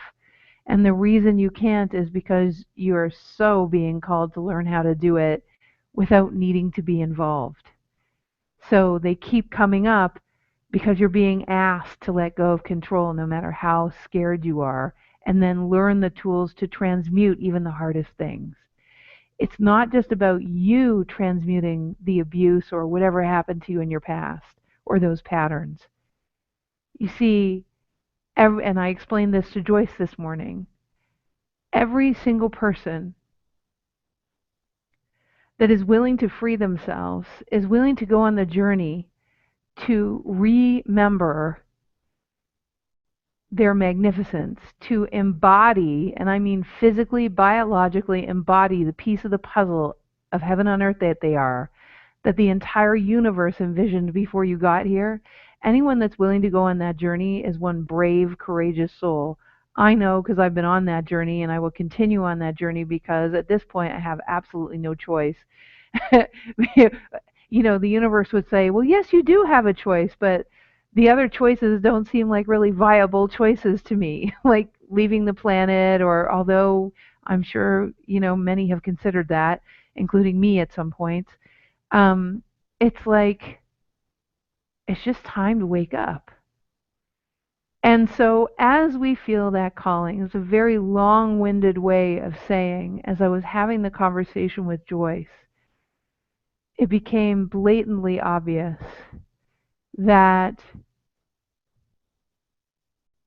And the reason you can't is because you're so being called to learn how to do it without needing to be involved. So they keep coming up because you're being asked to let go of control no matter how scared you are, and then learn the tools to transmute even the hardest things. It's not just about you transmuting the abuse or whatever happened to you in your past or those patterns. You see, and I explained this to Joyce this morning, every single person that is willing to free themselves is willing to go on the journey to remember their magnificence, to embody, and I mean physically, biologically embody the piece of the puzzle of heaven on earth that they are, that the entire universe envisioned before you got here. Anyone that's willing to go on that journey is one brave, courageous soul. I know, because I've been on that journey, and I will continue on that journey, because at this point I have absolutely no choice. The universe would say, well, yes, you do have a choice, but the other choices don't seem like really viable choices to me, like leaving the planet, or although I'm sure, many have considered that, including me at some point. It's like, it's just time to wake up. And so as we feel that calling, it's a very long-winded way of saying, as I was having the conversation with Joyce, it became blatantly obvious that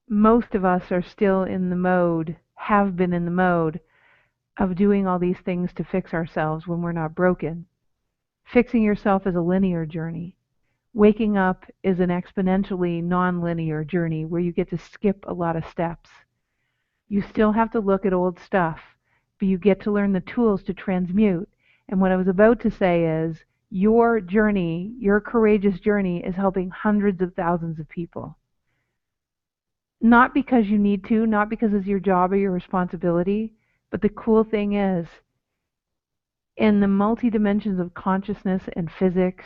most of us are still in the mode, have been in the mode, of doing all these things to fix ourselves when we're not broken. Fixing yourself is a linear journey. Waking up is an exponentially non-linear journey where you get to skip a lot of steps. You still have to look at old stuff, but you get to learn the tools to transmute. And what I was about to say is, your journey, your courageous journey, is helping hundreds of thousands of people. Not because you need to, not because it's your job or your responsibility, but the cool thing is, in the multi-dimensions of consciousness and physics,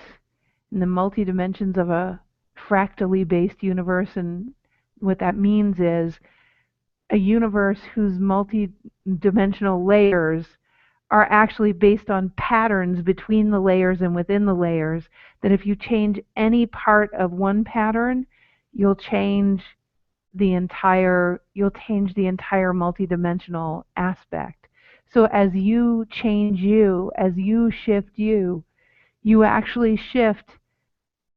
in the multi-dimensions of a fractally based universe, and what that means is a universe whose multi-dimensional layers are actually based on patterns between the layers and within the layers, that if you change any part of one pattern, you'll change the entire multidimensional aspect. So as you change you, as you shift you, you actually shift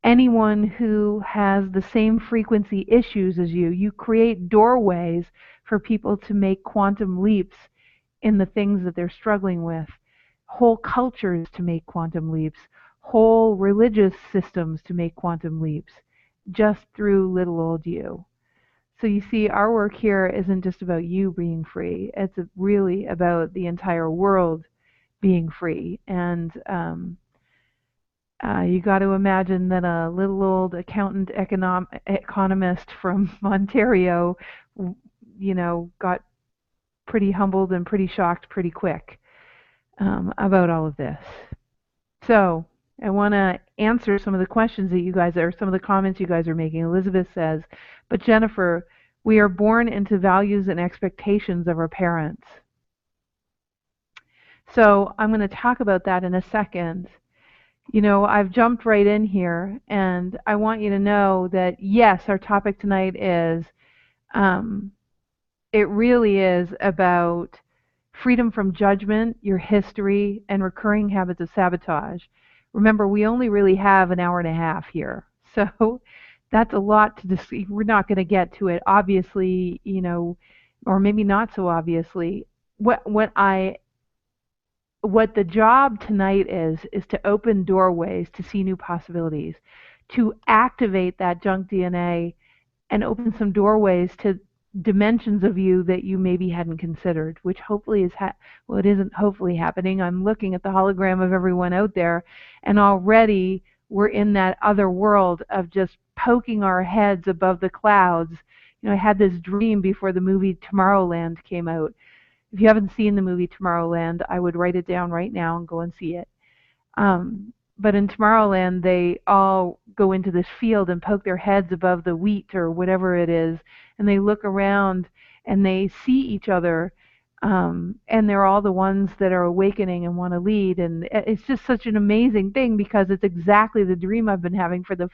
anyone who has the same frequency issues as you. You create doorways for people to make quantum leaps in the things that they're struggling with, whole cultures to make quantum leaps, whole religious systems to make quantum leaps, just through little old you. So you see, our work here isn't just about you being free. It's really about the entire world being free. And you got to imagine that a little old economist from Ontario, got pretty humbled and pretty shocked pretty quick about all of this. So I want to answer some of the questions that you guys are, some of the comments you guys are making. Elizabeth says, but Jennifer, we are born into values and expectations of our parents. So I'm going to talk about that in a second. You know, I've jumped right in here, and I want you to know that, yes, our topic tonight is, um, it really is about freedom from judgment, your history, and recurring habits of sabotage. Remember, we only really have an hour and a half here. So that's a lot to discuss. We're not going to get to it, obviously, you know, or maybe not so obviously. What the job tonight is to open doorways to see new possibilities, to activate that junk DNA and open some doorways to dimensions of you that you maybe hadn't considered, which hopefully is well, it isn't hopefully happening. I'm looking at the hologram of everyone out there, and already we're in that other world of just poking our heads above the clouds. You know, I had this dream before the movie Tomorrowland came out. If you haven't seen the movie Tomorrowland, I would write it down right now and go and see it. But in Tomorrowland, they all go into this field and poke their heads above the wheat or whatever it is, and they look around and they see each other, and they're all the ones that are awakening and want to lead. And it's just such an amazing thing because it's exactly the dream I've been having for the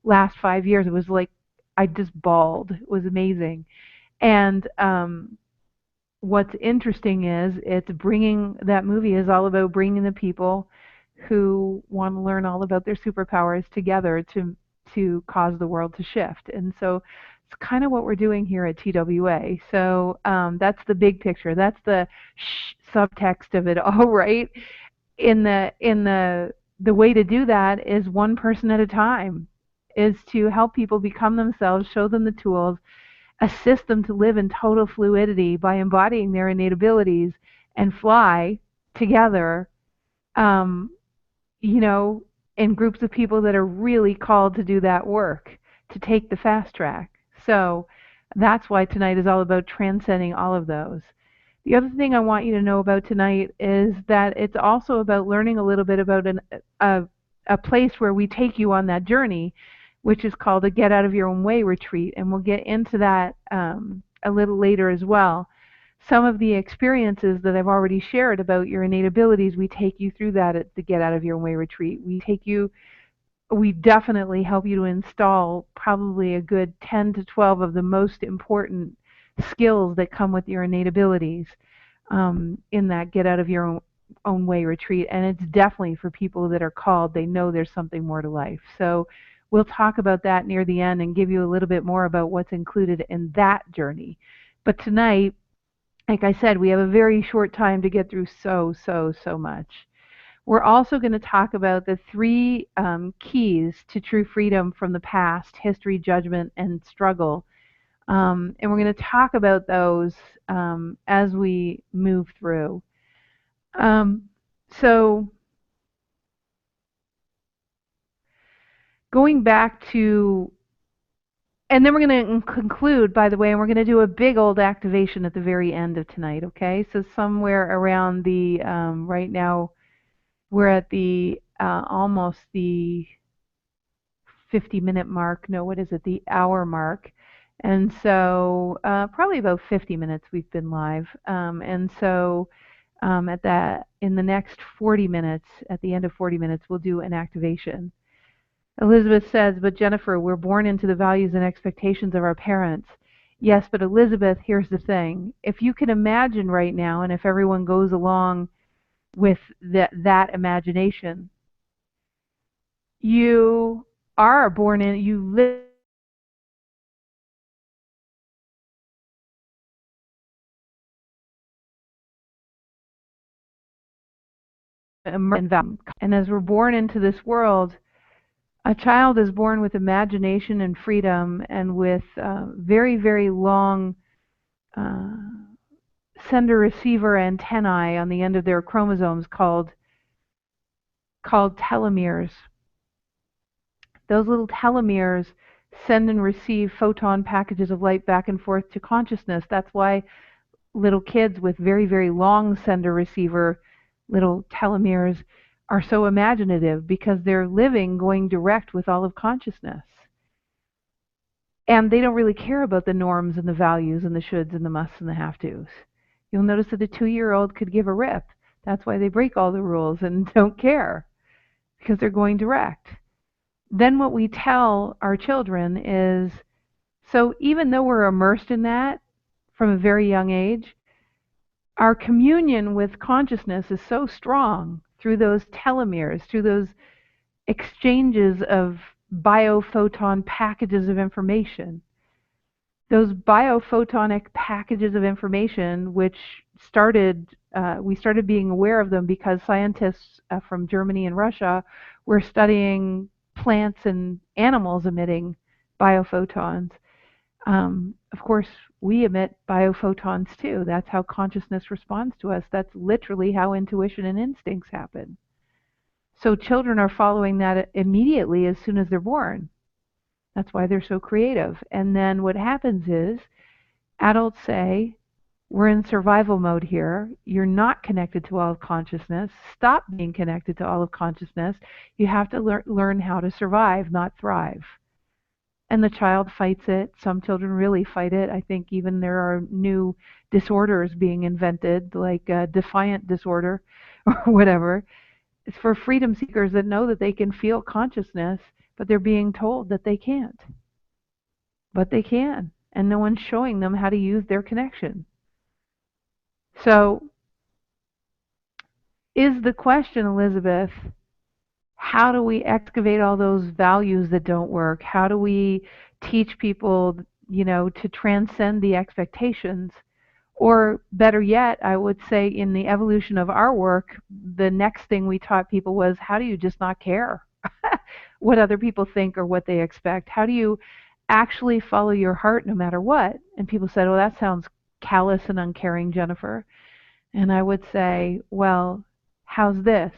last 5 years. It was like I just bawled. It was amazing. And what's interesting is it's bringing, that movie is all about bringing the people who want to learn all about their superpowers together to cause the world to shift. And so it's kind of what we're doing here at TWA. So that's the big picture. That's the subtext of it all, right? The way to do that is one person at a time, is to help people become themselves, show them the tools, assist them to live in total fluidity by embodying their innate abilities and fly together, um, you know, in groups of people that are really called to do that work, to take the fast track. So that's why tonight is all about transcending all of those. The other thing I want you to know about tonight is that it's also about learning a little bit about a place where we take you on that journey, which is called a Get Out of Your Own Way retreat. And we'll get into that a little later as well. Some of the experiences that I've already shared about your innate abilities, we take you through that at the Get Out of Your Own Way retreat. We definitely help you to install probably a good 10 to 12 of the most important skills that come with your innate abilities in that Get Out of Your Own Way retreat. And it's definitely for people that are called. They know there's something more to life. So we'll talk about that near the end and give you a little bit more about what's included in that journey. But tonight, like I said, we have a very short time to get through so much. We're also going to talk about the three keys to true freedom from the past: history, judgment, and struggle. And we're going to talk about those as we move through. So going back to, and then we're going to conclude, by the way, and we're going to do a big old activation at the very end of tonight, okay? So somewhere around the, right now, we're at the almost the 50-minute mark. No, what is it? The hour mark. And so probably about 50 minutes we've been live. And so at that, in the next 40 minutes, at the end of 40 minutes, we'll do an activation. Elizabeth says, but Jennifer, we're born into the values and expectations of our parents. Yes, but Elizabeth, here's the thing. If you can imagine right now, and if everyone goes along with that imagination, you are born in, you live in value. And as we're born into this world, a child is born with imagination and freedom and with very, very long sender-receiver antennae on the end of their chromosomes called telomeres. Those little telomeres send and receive photon packages of light back and forth to consciousness. That's why little kids with very, very long sender receiver, little telomeres, are so imaginative because they're living going direct with all of consciousness. And they don't really care about the norms and the values and the shoulds and the musts and the have tos. You'll notice that a 2-year-old could give a rip. That's why they break all the rules and don't care, because they're going direct. Then what we tell our children is, so even though we're immersed in that from a very young age, our communion with consciousness is so strong through those telomeres, through those exchanges of biophoton packages of information. Those biophotonic packages of information, which we started being aware of them because scientists from Germany and Russia were studying plants and animals emitting biophotons. Of course, we emit biophotons too. That's how consciousness responds to us. That's literally how intuition and instincts happen. So children are following that immediately as soon as they're born. That's why they're so creative. And then what happens is adults say, we're in survival mode here. You're not connected to all of consciousness. Stop being connected to all of consciousness. You have to learn how to survive, not thrive. And the child fights it. Some children really fight it. I think even there are new disorders being invented, like defiant disorder or whatever. It's for freedom seekers that know that they can feel consciousness, but they're being told that they can't. But they can, and no one's showing them how to use their connection. So, is the question, Elizabeth, how do we excavate all those values that don't work? How do we teach people, to transcend the expectations? Or better yet, I would say in the evolution of our work, the next thing we taught people was, how do you just not care what other people think or what they expect? How do you actually follow your heart no matter what? And people said, oh, that sounds callous and uncaring, Jennifer. And I would say, well, how's this?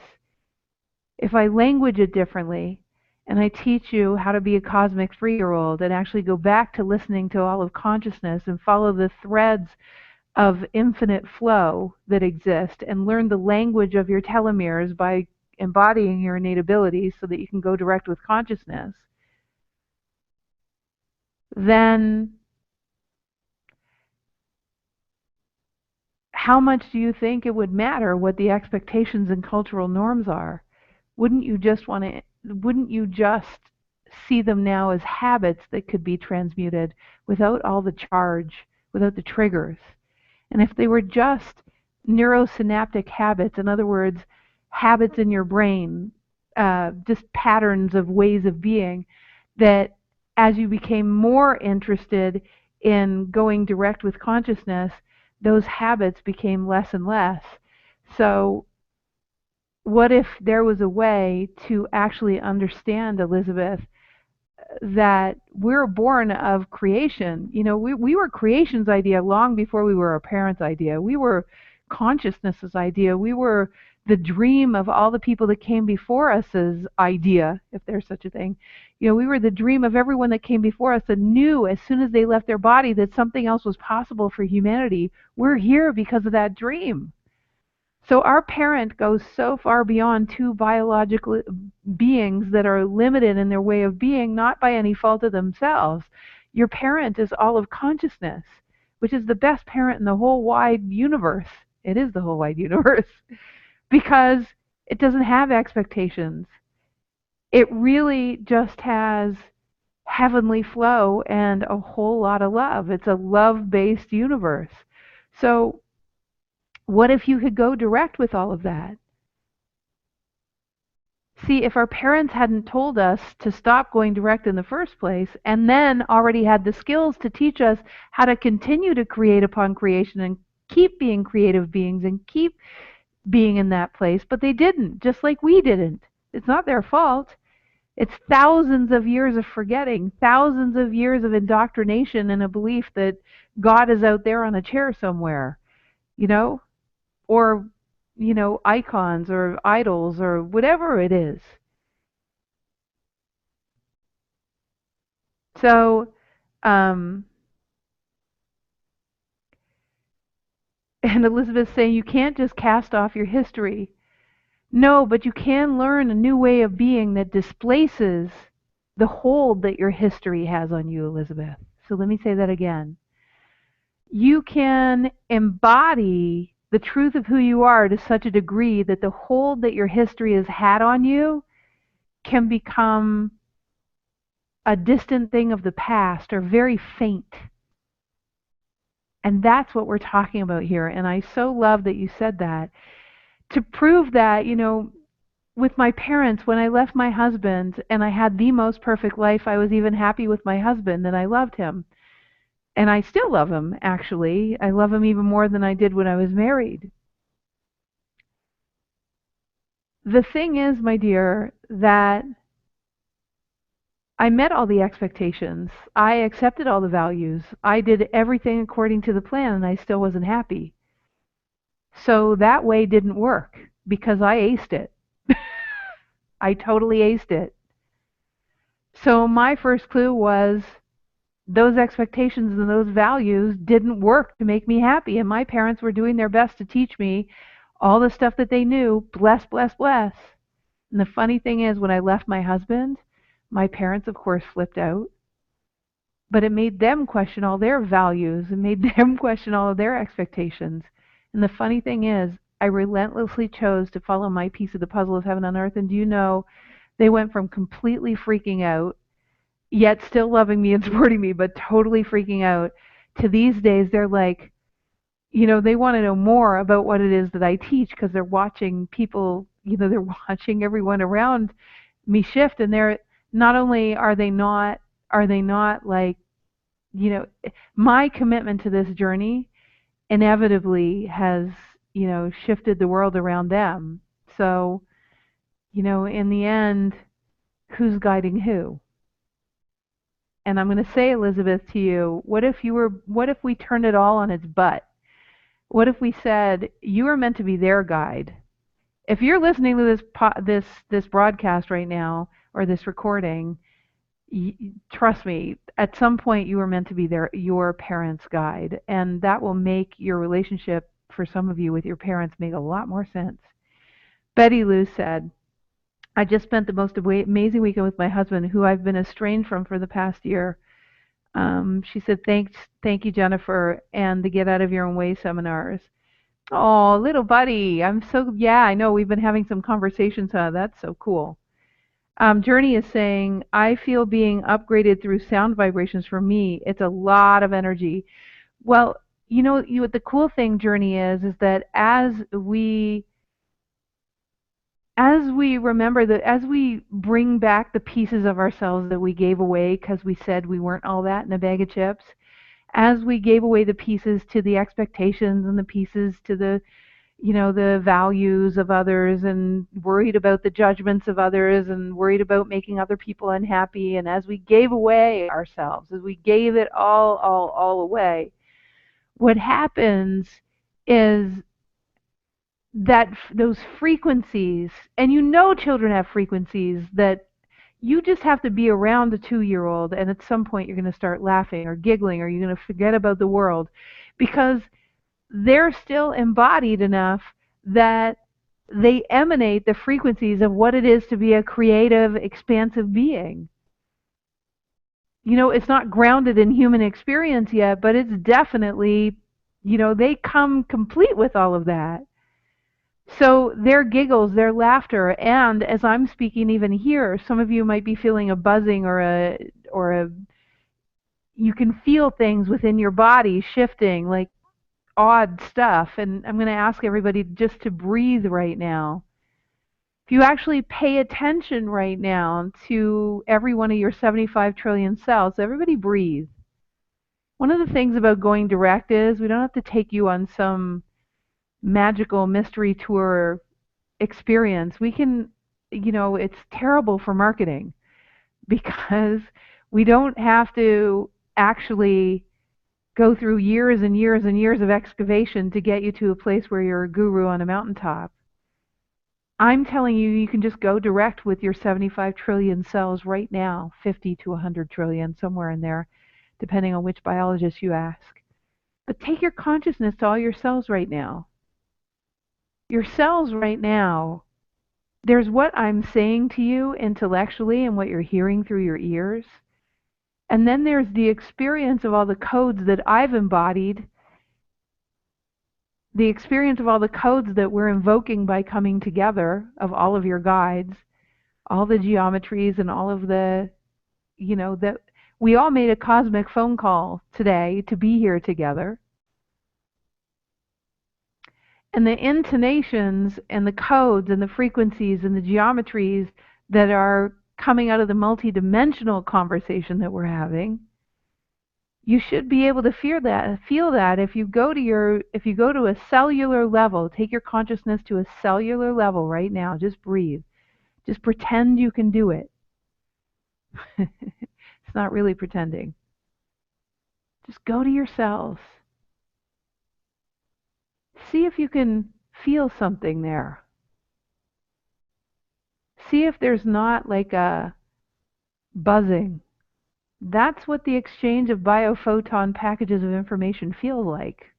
If I language it differently and I teach you how to be a cosmic 3-year-old and actually go back to listening to all of consciousness and follow the threads of infinite flow that exist and learn the language of your telomeres by embodying your innate abilities so that you can go direct with consciousness, then how much do you think it would matter what the expectations and cultural norms are? Wouldn't you just see them now as habits that could be transmuted without all the charge, without the triggers? And if they were just neurosynaptic habits, in other words, habits in your brain, just patterns of ways of being, that as you became more interested in going direct with consciousness, those habits became less and less. So what if there was a way to actually understand, Elizabeth, that we're born of creation? We were creation's idea long before we were our parents' idea. We were consciousness's idea. We were the dream of all the people that came before us's idea, if there's such a thing. We were the dream of everyone that came before us and knew as soon as they left their body that something else was possible for humanity. We're here because of that dream. So our parent goes so far beyond two biological beings that are limited in their way of being, not by any fault of themselves. Your parent is all of consciousness, which is the best parent in the whole wide universe. It is the whole wide universe because it doesn't have expectations. It really just has heavenly flow and a whole lot of love. It's a love-based universe. So what if you could go direct with all of that? See, if our parents hadn't told us to stop going direct in the first place and then already had the skills to teach us how to continue to create upon creation and keep being creative beings and keep being in that place, but they didn't, just like we didn't. It's not their fault. It's thousands of years of forgetting, thousands of years of indoctrination and a belief that God is out there on a chair somewhere, or icons or idols or whatever it is. So And Elizabeth's saying you can't just cast off your history. No, but you can learn a new way of being that displaces the hold that your history has on you, Elizabeth. So let me say that again. You can embody the truth of who you are to such a degree that the hold that your history has had on you can become a distant thing of the past or very faint. And that's what we're talking about here. And I so love that you said that. To prove that, with my parents, when I left my husband and I had the most perfect life, I was even happy with my husband and I loved him. And I still love him, actually. I love him even more than I did when I was married. The thing is, my dear, that I met all the expectations. I accepted all the values. I did everything according to the plan, and I still wasn't happy. So that way didn't work because I aced it. I totally aced it. So my first clue was those expectations and those values didn't work to make me happy. And my parents were doing their best to teach me all the stuff that they knew. Bless, bless, bless. And the funny thing is, when I left my husband, my parents, of course, flipped out. But it made them question all their values. It made them question all of their expectations. And the funny thing is, I relentlessly chose to follow my piece of the puzzle of heaven on earth. And do you know, they went from completely freaking out, yet still loving me and supporting me, but totally freaking out, to these days they're like, they want to know more about what it is that I teach because they're watching people, they're watching everyone around me shift, and they're not only are they not like, my commitment to this journey inevitably has, shifted the world around them. So, in the end, who's guiding who? And I'm going to say, Elizabeth, to you, what if we turned it all on its butt? What if we said you are meant to be their guide? If you're listening to this broadcast right now or this recording, trust me, at some point you were meant to be your parents' guide, and that will make your relationship for some of you with your parents make a lot more sense. Betty Lou said, I just spent the most amazing weekend with my husband, who I've been estranged from for the past year. She said, thank you, Jennifer, and the Get Out of Your Own Way seminars. Oh, little buddy. Yeah, I know we've been having some conversations. That's so cool. Journey is saying, I feel being upgraded through sound vibrations. For me, it's a lot of energy. Well, the cool thing, Journey, is that as we bring back the pieces of ourselves that we gave away because we said we weren't all that in a bag of chips, as we gave away the pieces to the expectations and the pieces to the values of others, and worried about the judgments of others, and worried about making other people unhappy, and as we gave away ourselves, as we gave it all away, what happens is that those frequencies, and children have frequencies that you just have to be around a 2-year-old, and at some point you're going to start laughing or giggling, or you're going to forget about the world, because they're still embodied enough that they emanate the frequencies of what it is to be a creative, expansive being. It's not grounded in human experience yet, but it's definitely, they come complete with all of that. So their giggles, their laughter, and as I'm speaking even here, some of you might be feeling a buzzing or a you can feel things within your body shifting, like odd stuff. And I'm going to ask everybody just to breathe right now. If you actually pay attention right now to every one of your 75 trillion cells, everybody breathe. One of the things about going direct is we don't have to take you on some magical mystery tour experience. We can, it's terrible for marketing because we don't have to actually go through years and years and years of excavation to get you to a place where you're a guru on a mountaintop. I'm telling you, you can just go direct with your 75 trillion cells right now, 50 to 100 trillion, somewhere in there, depending on which biologist you ask. But take your consciousness to all your cells right now. Your cells right now, there's what I'm saying to you intellectually and what you're hearing through your ears. And then there's the experience of all the codes that I've embodied, the experience of all the codes that we're invoking by coming together, of all of your guides, all the geometries and all of the, that we all made a cosmic phone call today to be here together. And the intonations and the codes and the frequencies and the geometries that are coming out of the multidimensional conversation that we're having, you should be able to feel that if you go to a cellular level. Take your consciousness to a cellular level right now. Just breathe. Just pretend you can do it. It's not really pretending. Just go to your cells. See if you can feel something there. See if there's not like a buzzing. That's what the exchange of biophoton packages of information feel like.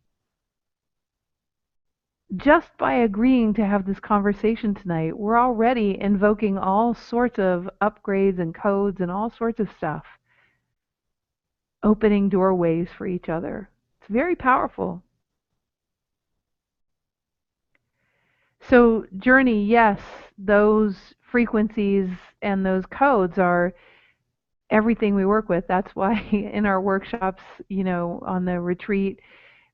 Just by agreeing to have this conversation tonight, we're already invoking all sorts of upgrades and codes and all sorts of stuff, opening doorways for each other. It's very powerful. So, Journey, yes, those frequencies and those codes are everything we work with. That's why in our workshops, on the retreat,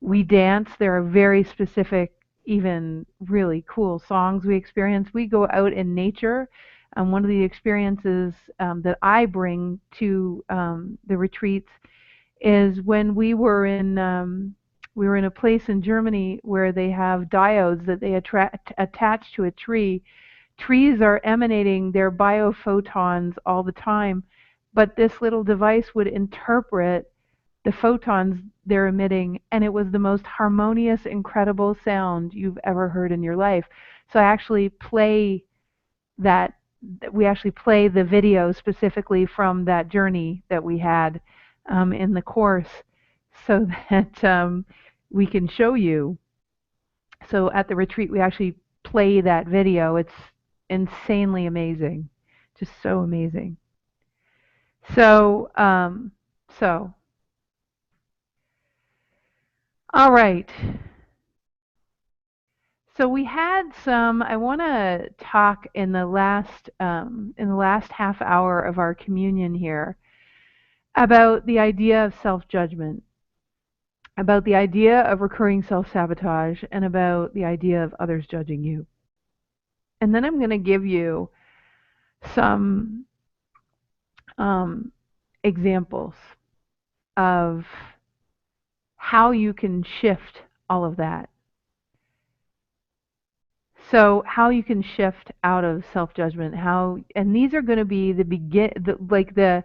we dance. There are very specific, even really cool songs we experience. We go out in nature. One of the experiences that I bring to the retreats is when we were in a place in Germany where they have diodes that they attach to a tree. Trees are emanating their biophotons all the time, but this little device would interpret the photons they're emitting, and it was the most harmonious, incredible sound you've ever heard in your life. So I actually play that. We actually play the video specifically from that journey that we had in the course, so that we can show you. So at the retreat, we actually play that video. It's insanely amazing, just so amazing. So, all right. So we had some. I want to talk in the last half hour of our communion here about the idea of self-judgment, about the idea of recurring self-sabotage, and about the idea of others judging you. And then I'm going to give you some examples of how you can shift all of that. So how you can shift out of self-judgment, and these are going to be the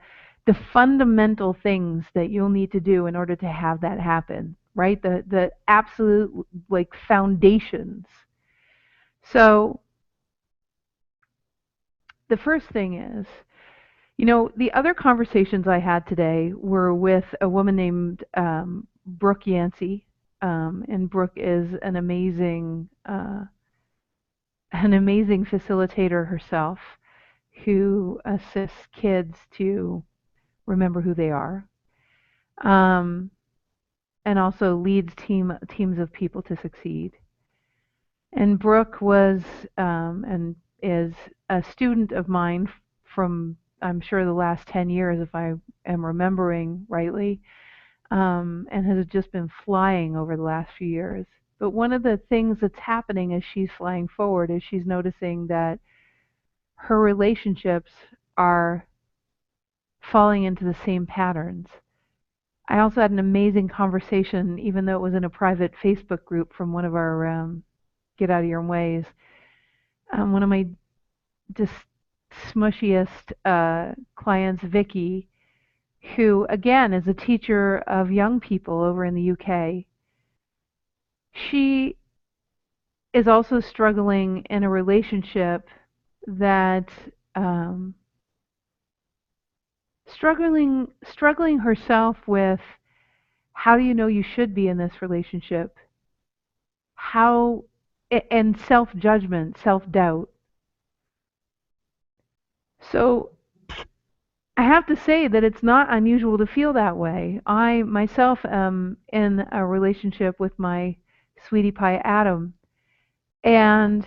fundamental things that you'll need to do in order to have that happen, right? The absolute foundations. So the first thing is, the other conversations I had today were with a woman named Brooke Yancey, and Brooke is an amazing facilitator herself, who assists kids to remember who they are, and also leads teams of people to succeed. And Brooke was and is a student of mine from, I'm sure, the last 10 years, if I am remembering rightly, and has just been flying over the last few years. But one of the things that's happening as she's flying forward is she's noticing that her relationships are falling into the same patterns. I also had an amazing conversation, even though it was in a private Facebook group from one of our Get Out of Your Own Ways. One of my just smushiest clients, Vicky, who again is a teacher of young people over in the UK. She is also struggling in a relationship that struggling herself with How do you know you should be in this relationship? How, and self-judgment, self-doubt. So I have to say that it's not unusual to feel that way. I myself am in a relationship with my sweetie pie Adam, and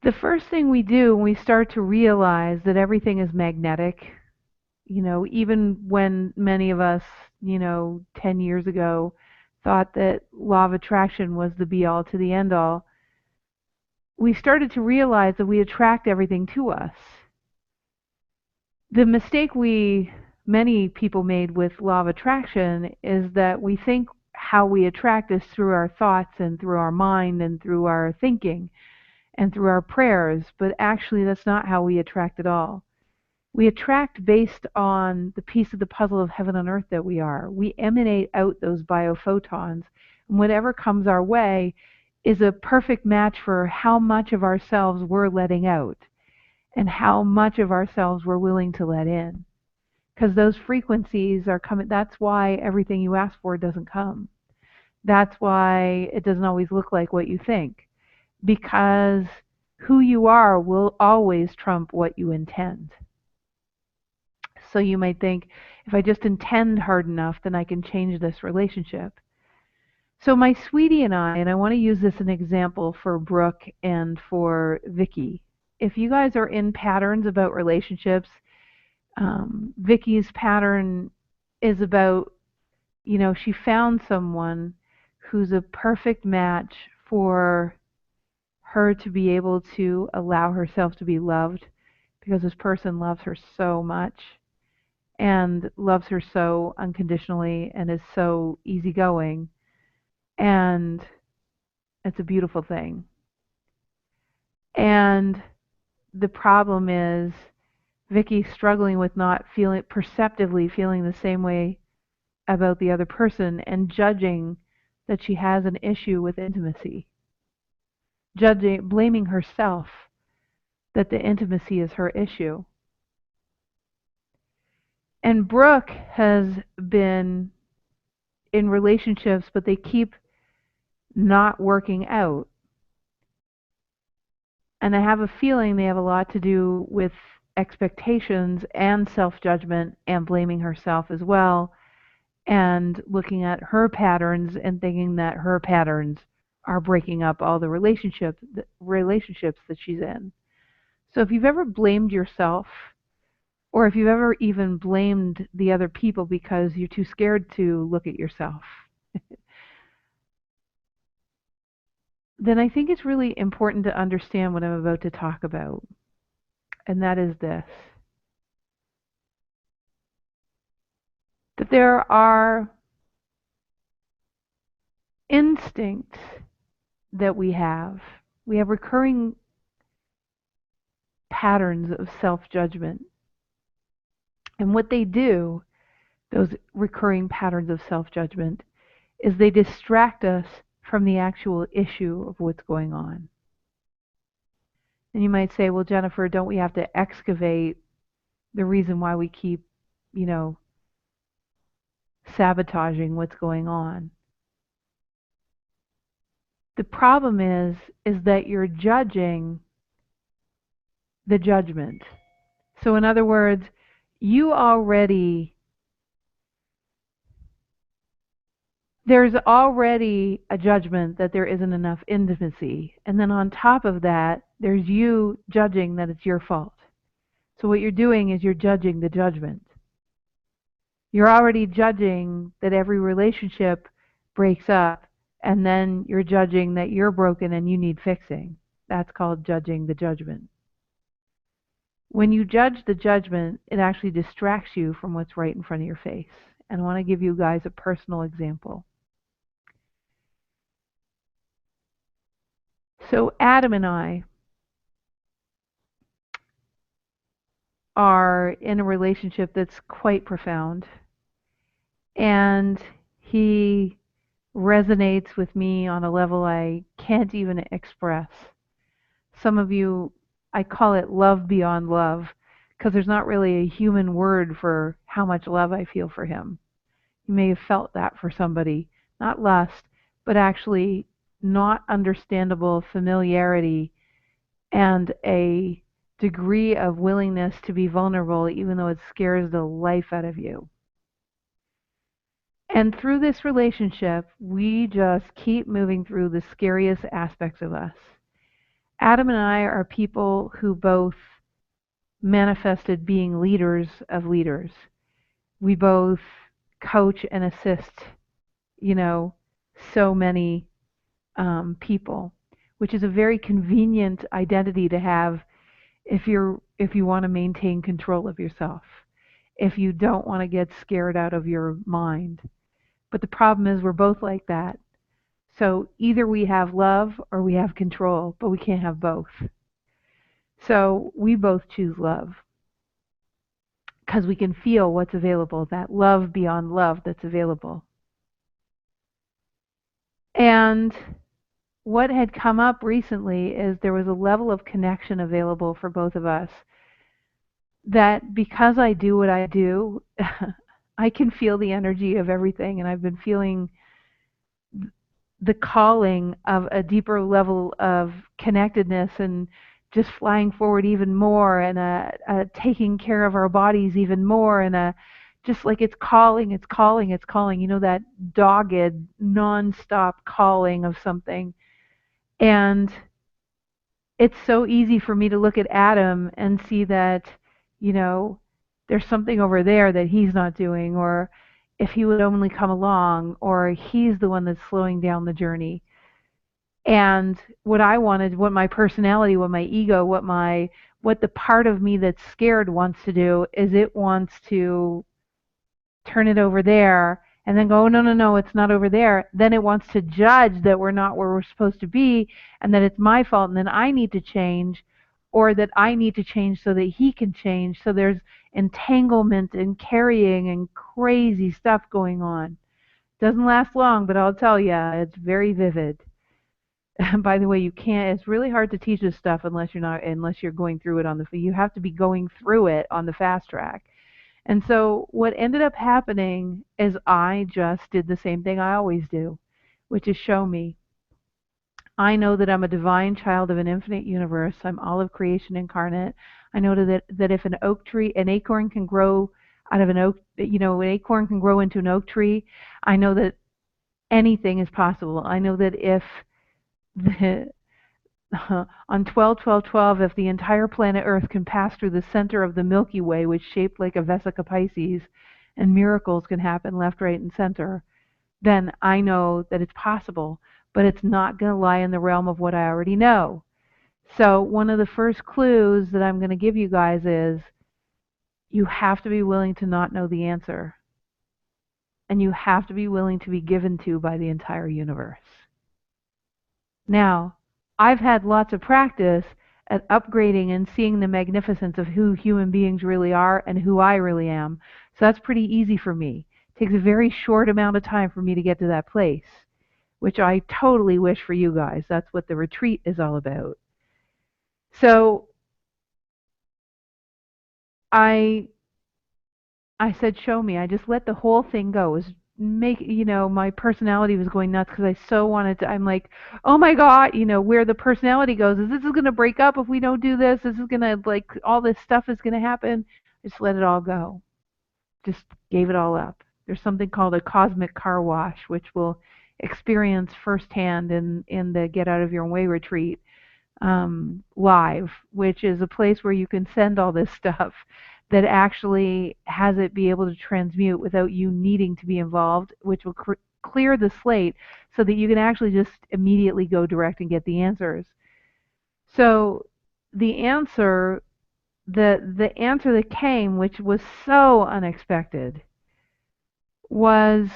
the first thing we do when we start to realize that everything is magnetic, even when many of us, 10 years ago thought that law of attraction was the be all to the end all, we started to realize that we attract everything to us. The mistake many people made with law of attraction is that we think how we attract is through our thoughts and through our mind and through our thinking and through our prayers, but actually that's not how we attract at all. We attract based on the piece of the puzzle of heaven and earth that we are. We emanate out those biophotons, and whatever comes our way is a perfect match for how much of ourselves we're letting out and how much of ourselves we're willing to let in. Because those frequencies are coming. That's why everything you ask for doesn't come. That's why it doesn't always look like what you think. Because who you are will always trump what you intend. So you might think, if I just intend hard enough, then I can change this relationship. So my sweetie and I want to use this as an example for Brooke and for Vicky. If you guys are in patterns about relationships, Vicky's pattern is about, she found someone who's a perfect match for her to be able to allow herself to be loved, because this person loves her so much and loves her so unconditionally and is so easygoing, and it's a beautiful thing. And the problem is Vicky's struggling with not perceptively feeling the same way about the other person, and judging that she has an issue with intimacy, blaming herself that the intimacy is her issue. And Brooke has been in relationships, but they keep not working out. And I have a feeling they have a lot to do with expectations and self-judgment and blaming herself as well, and looking at her patterns and thinking that her patterns are breaking up all the relationships that she's in. So if you've ever blamed yourself, or if you've ever even blamed the other people because you're too scared to look at yourself, then I think it's really important to understand what I'm about to talk about. And that is this: that there are instincts that we have. We have recurring patterns of self-judgment. And what they do, those recurring patterns of self-judgment, is they distract us from the actual issue of what's going on. And you might say, well, Jennifer, don't we have to excavate the reason why we keep, sabotaging what's going on? The problem is that you're judging the judgment. So in other words, there's already a judgment that there isn't enough intimacy. And then on top of that, there's you judging that it's your fault. So what you're doing is you're judging the judgment. You're already judging that every relationship breaks up, and then you're judging that you're broken and you need fixing. That's called judging the judgment. When you judge the judgment, it actually distracts you from what's right in front of your face. And I want to give you guys a personal example. So Adam and I are in a relationship that's quite profound, and he resonates with me on a level I can't even express. Some of you, I call it love beyond love, because there's not really a human word for how much love I feel for him. You may have felt that for somebody, not lust, but actually not understandable familiarity and a degree of willingness to be vulnerable, even though it scares the life out of you. And through this relationship, we just keep moving through the scariest aspects of us. Adam and I are people who both manifested being leaders of leaders. We both coach and assist, you know, so many people, which is a very convenient identity to have if you want to maintain control of yourself, if you don't want to get scared out of your mind. But the problem is we're both like that. So either we have love or we have control, but we can't have both. So we both choose love because we can feel what's available, that love beyond love that's available. And what had come up recently is there was a level of connection available for both of us that because I do what I do, I can feel the energy of everything, and I've been feeling the calling of a deeper level of connectedness and just flying forward even more and taking care of our bodies even more and just like it's calling, it's calling, it's calling, that dogged, non-stop calling of something. And it's so easy for me to look at Adam and see that, there's something over there that he's not doing, or if he would only come along, or he's the one that's slowing down the journey. And what I wanted, what my personality, what my ego, what the part of me that's scared wants to do is it wants to turn it over there and then go, oh, no, no, no, it's not over there. Then it wants to judge that we're not where we're supposed to be and that it's my fault and then I need to change, or that I need to change so that he can change. So there's entanglement and carrying and crazy stuff going on. Doesn't last long, but I'll tell you, it's very vivid. By the way, it's really hard to teach this stuff unless you're going through it you have to be going through it on the fast track. And so what ended up happening is I just did the same thing I always do, which is show me. I know that I'm a divine child of an infinite universe. I'm all of creation incarnate. I know that if an acorn can grow out of an oak, an acorn can grow into an oak tree. I know that anything is possible. I know that if on 12-12-12, if the entire planet Earth can pass through the center of the Milky Way, which is shaped like a Vesica Pisces, and miracles can happen left, right, and center, then I know that it's possible, but it's not going to lie in the realm of what I already know. So one of the first clues that I'm going to give you guys is you have to be willing to not know the answer, and you have to be willing to be given to by the entire universe. Now, I've had lots of practice at upgrading and seeing the magnificence of who human beings really are and who I really am. So that's pretty easy for me. It takes a very short amount of time for me to get to that place, which I totally wish for you guys. That's what the retreat is all about. So I said, show me. I just let the whole thing go. It was my personality was going nuts because I so wanted to. I'm like, oh my God, where the personality goes is this is going to break up if we don't do this. This is going to, all this stuff is going to happen. Just let it all go. Just gave it all up. There's something called a cosmic car wash, which we'll experience firsthand in the Get Out of Your Own Way retreat live, which is a place where you can send all this stuff that actually has it be able to transmute without you needing to be involved, which will clear the slate so that you can actually just immediately go direct and get the answers. So the answer that came, which was so unexpected, was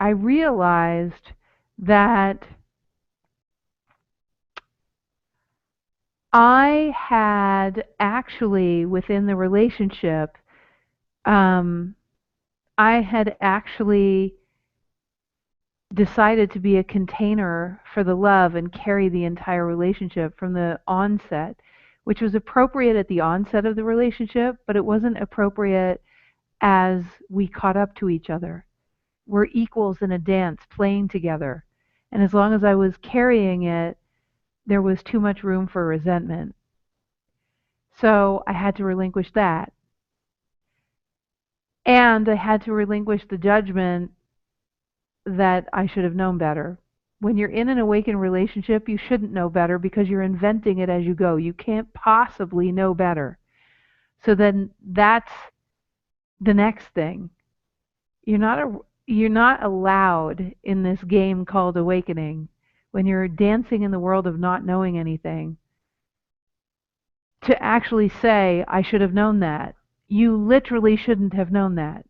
I realized that I had actually, within the relationship, I had actually decided to be a container for the love and carry the entire relationship from the onset, which was appropriate at the onset of the relationship, but it wasn't appropriate as we caught up to each other. We're equals in a dance, playing together. And as long as I was carrying it, there was too much room for resentment. So I had to relinquish that. And I had to relinquish the judgment that I should have known better. When you're in an awakened relationship, you shouldn't know better because you're inventing it as you go. You can't possibly know better. So then that's the next thing. You're not allowed in this game called awakening, when you're dancing in the world of not knowing anything, to actually say, I should have known that. You literally shouldn't have known that.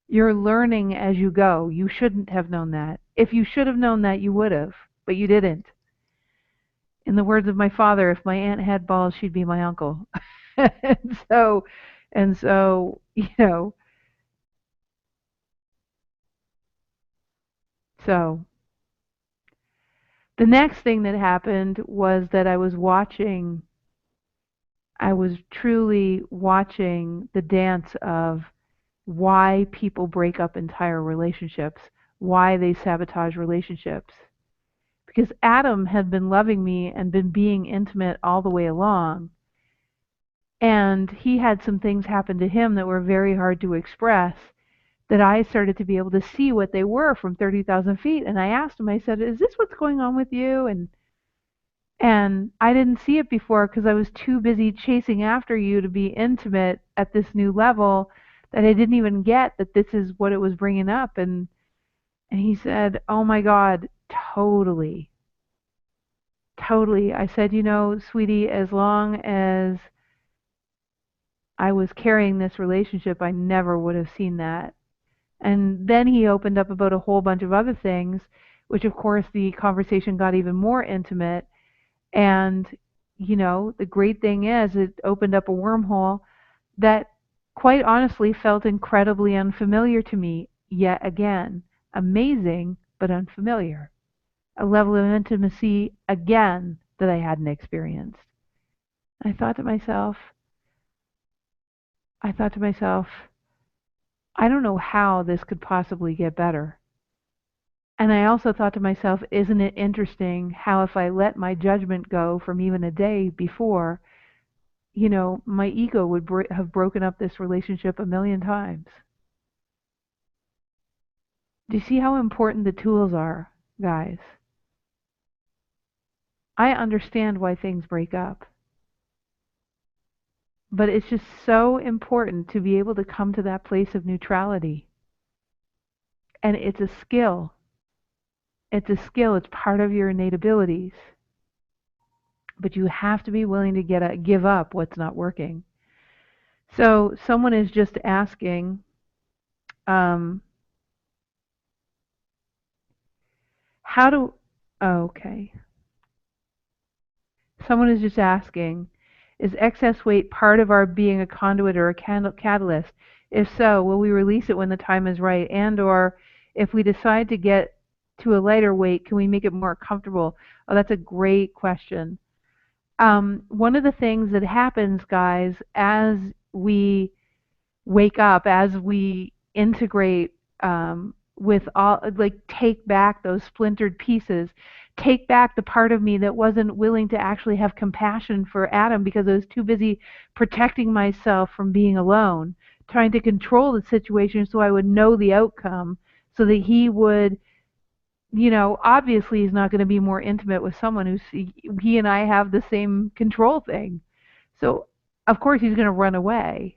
You're learning as you go. You shouldn't have known that. If you should have known that, you would have, but you didn't. In the words of my father, if my aunt had balls, she'd be my uncle. and so, and so, so the next thing that happened was that I was truly watching the dance of why people break up entire relationships, why they sabotage relationships. Because Adam had been loving me and been being intimate all the way along, and he had some things happen to him that were very hard to express, that I started to be able to see what they were from 30,000 feet. And I asked him, I said, is this what's going on with you? And I didn't see it before because I was too busy chasing after you to be intimate at this new level, that I didn't even get that this is what it was bringing up. And he said, oh my God, totally. Totally. I said, sweetie, as long as I was carrying this relationship, I never would have seen that. And then he opened up about a whole bunch of other things, which of course the conversation got even more intimate. And, the great thing is it opened up a wormhole that quite honestly felt incredibly unfamiliar to me yet again. Amazing, but unfamiliar. A level of intimacy, again, that I hadn't experienced. I thought to myself, I thought to myself, I don't know how this could possibly get better. And I also thought to myself, isn't it interesting how if I let my judgment go from even a day before, my ego would have broken up this relationship a million times. Do you see how important the tools are, guys? I understand why things break up. But it's just so important to be able to come to that place of neutrality. And it's a skill. It's a skill. It's part of your innate abilities. But you have to be willing to give up what's not working. So someone is just asking, how do... Oh, okay. Someone is just asking, is excess weight part of our being a conduit or a catalyst? If so, will we release it when the time is right? And or if we decide to get to a lighter weight, can we make it more comfortable? Oh, that's a great question. One of the things that happens, guys, as we wake up, as we integrate with all, like, take back those splintered pieces, take back the part of me that wasn't willing to actually have compassion for Adam because I was too busy protecting myself from being alone, trying to control the situation so I would know the outcome, so that he would, obviously he's not going to be more intimate with someone he and I have the same control thing. So of course he's going to run away.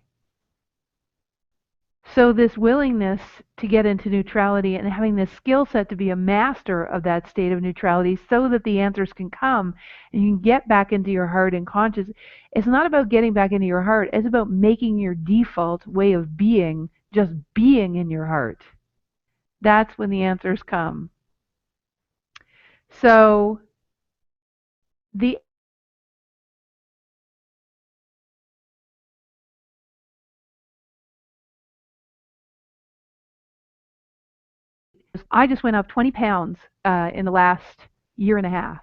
So this willingness to get into neutrality and having this skill set to be a master of that state of neutrality so that the answers can come and you can get back into your heart and conscious. It's not about getting back into your heart. It's about making your default way of being just being in your heart. That's when the answers come. So I just went up 20 pounds in the last year and a half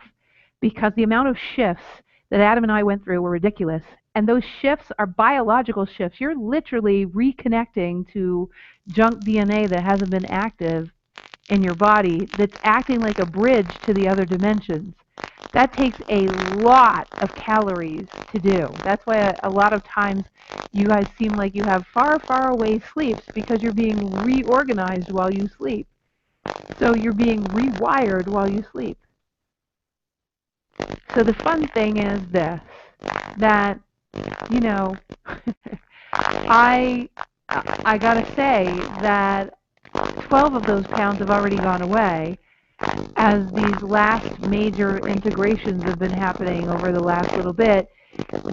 because the amount of shifts that Adam and I went through were ridiculous. And those shifts are biological shifts. You're literally reconnecting to junk DNA that hasn't been active in your body, that's acting like a bridge to the other dimensions. That takes a lot of calories to do. That's why a lot of times you guys seem like you have far, far away sleeps, because you're being reorganized while you sleep. So you're being rewired while you sleep. So the fun thing is this, that, you know, I gotta say that 12 of those pounds have already gone away, as these last major integrations have been happening over the last little bit.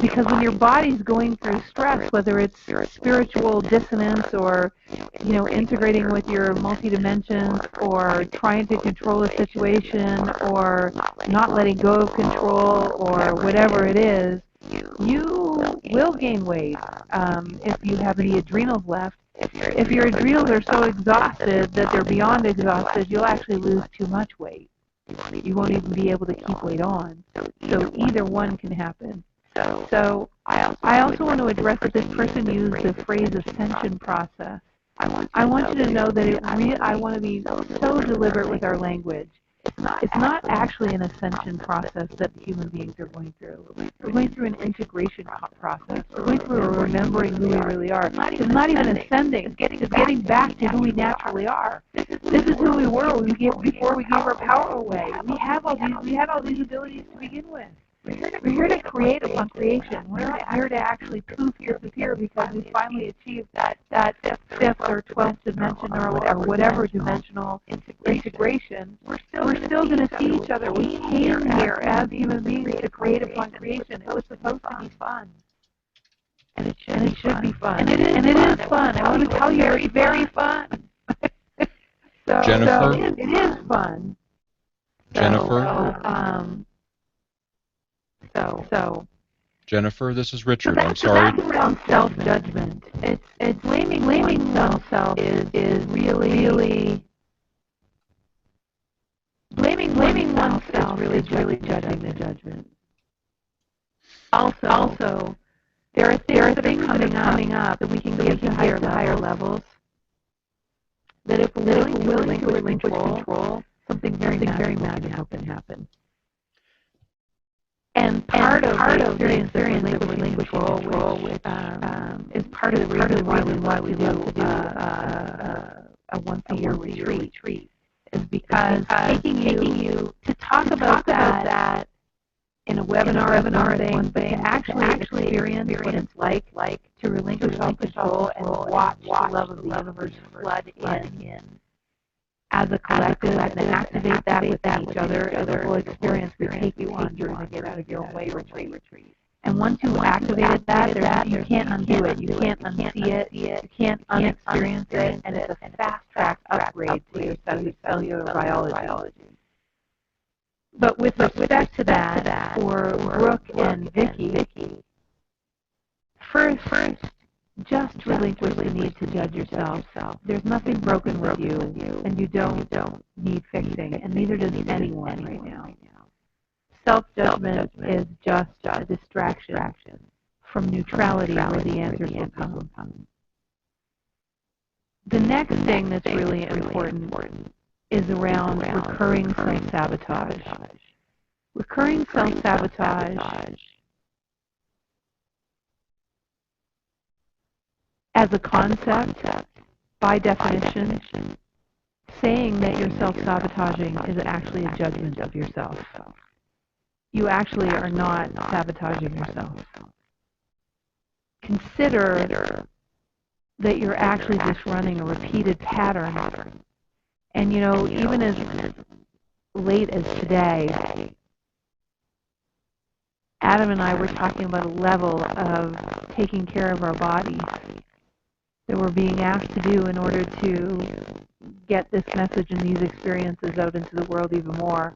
Because when your body's going through stress, whether it's spiritual dissonance, or, you know, integrating with your multi-dimensions, or trying to control a situation, or not letting go of control, or whatever it is, you will gain weight if you have any adrenals left. If your adrenals are so exhausted that they're beyond exhausted, you'll actually lose too much weight. You won't even be able to keep weight on. So either one can happen. So I also want to address that this person used the phrase ascension process. I want you to know that I want to be so deliberate with our language. It's not actually an ascension process that human beings are going through. We're going through an integration process. We're going through a remembering who we really are. It's not even ascending. It's getting back to who we naturally are. This is who we were before we gave our power away. We had all these abilities to begin with. We're here to create upon creation. We're not here to actually poof disappear because we finally achieved that fifth or 12th dimension, or whatever dimensional integration. We're still going to see each other. We came here as human beings to create upon creation. It was supposed to be fun. And it should be fun. And it is fun. I want to tell you, it's very fun. Jennifer? It is fun. Jennifer, this is Richard. So I'm sorry. that's around self-judgment. It's blaming oneself is really blaming oneself is really judging the judgment. Also, there are things coming up that we can get to higher levels. That if we're willing to relinquish control, something very magical can happen. And part of the experience of relinquishing control, which is part of the reason why we love to do a once-a-year retreat, is because taking you to talk about that in a webinar one thing, to actually experience what it's like to relinquish control and watch the love of the universe flood in as a collective, and activate that within each other as a whole experience we take you on during the Get Out of Your Own Way retreat. And once you've activated that, you can't undo it, you can't unsee it, you can't unexperience it, and it's a fast-track upgrade to your cellular biology. But with respect to that, for Brooke and Vicky, first, just relinquish the need to judge yourself. There's nothing broken with you, and you don't need fixing, and neither does anyone right now. Self-judgment is just a distraction from neutrality, where the answers will come. The next thing that's really important is around recurring self-sabotage. Recurring self-sabotage, as a concept, by definition, saying that you're self-sabotaging is actually a judgment of yourself. You actually are not sabotaging yourself. Consider that you're actually just running a repeated pattern. And you know, even as late as today, Adam and I were talking about a level of taking care of our bodies that we're being asked to do in order to get this message and these experiences out into the world even more.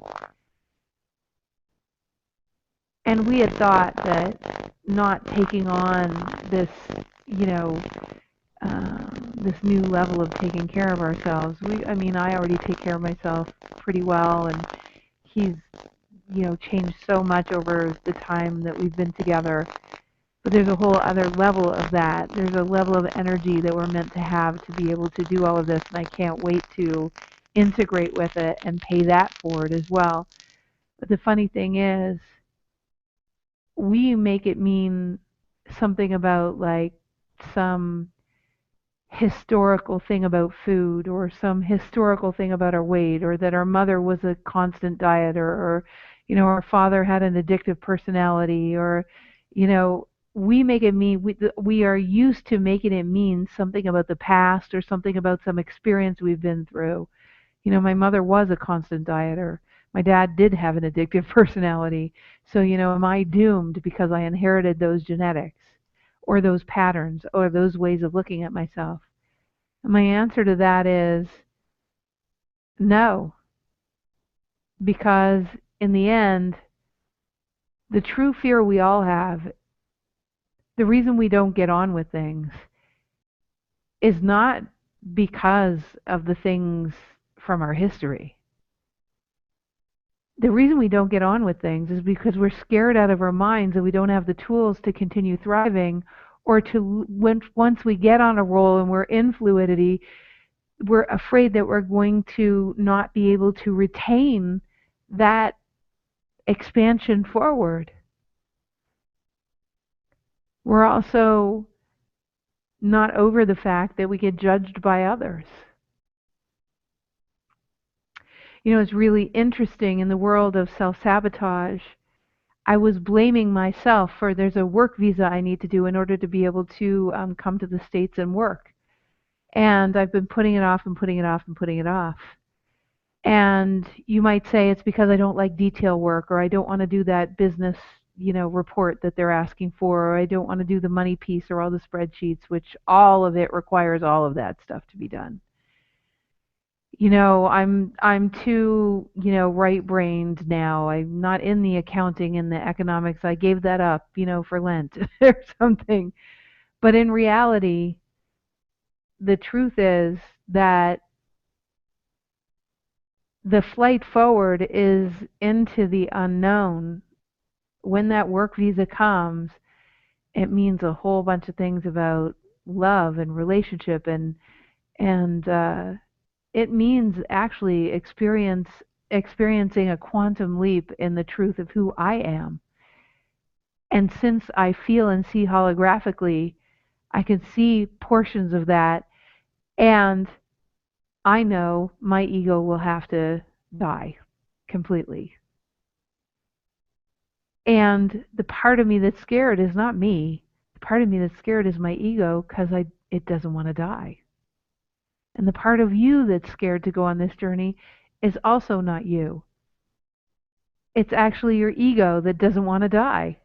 And we had thought that not taking on this, this new level of taking care of ourselves. I already take care of myself pretty well, and he's changed so much over the time that we've been together. But there's a whole other level of that. There's a level of energy that we're meant to have to be able to do all of this, and I can't wait to integrate with it and pay that forward as well. But the funny thing is, we make it mean something about like some historical thing about food or some historical thing about our weight or that our mother was a constant dieter or our father had an addictive personality or you know we make it mean we are used to making it mean something about the past or something about some experience we've been through. My mother was a constant dieter. My dad did have an addictive personality. So, am I doomed because I inherited those genetics or those patterns or those ways of looking at myself? And my answer to that is no, because in the end, the true fear we all have, the reason we don't get on with things is not because of the things from our history. The reason we don't get on with things is because we're scared out of our minds and we don't have the tools to continue thriving or once we get on a roll and we're in fluidity, we're afraid that we're going to not be able to retain that expansion forward. We're also not over the fact that we get judged by others. It's really interesting in the world of self-sabotage. I was blaming myself for there's a work visa I need to do in order to be able to come to the States and work. And I've been putting it off and putting it off and putting it off. And you might say it's because I don't like detail work or I don't want to do that business, report that they're asking for, or I don't want to do the money piece or all the spreadsheets, which all of it requires all of that stuff to be done. I'm too, right-brained now. I'm not in the accounting and the economics. I gave that up, for Lent or something. But in reality, the truth is that the flight forward is into the unknown. When that work visa comes, it means a whole bunch of things about love and relationship and it means actually experiencing a quantum leap in the truth of who I am. And since I feel and see holographically, I can see portions of that, and I know my ego will have to die completely. And the part of me that's scared is not me. The part of me that's scared is my ego because it doesn't want to die. And the part of you that's scared to go on this journey is also not you. It's actually your ego that doesn't want to die.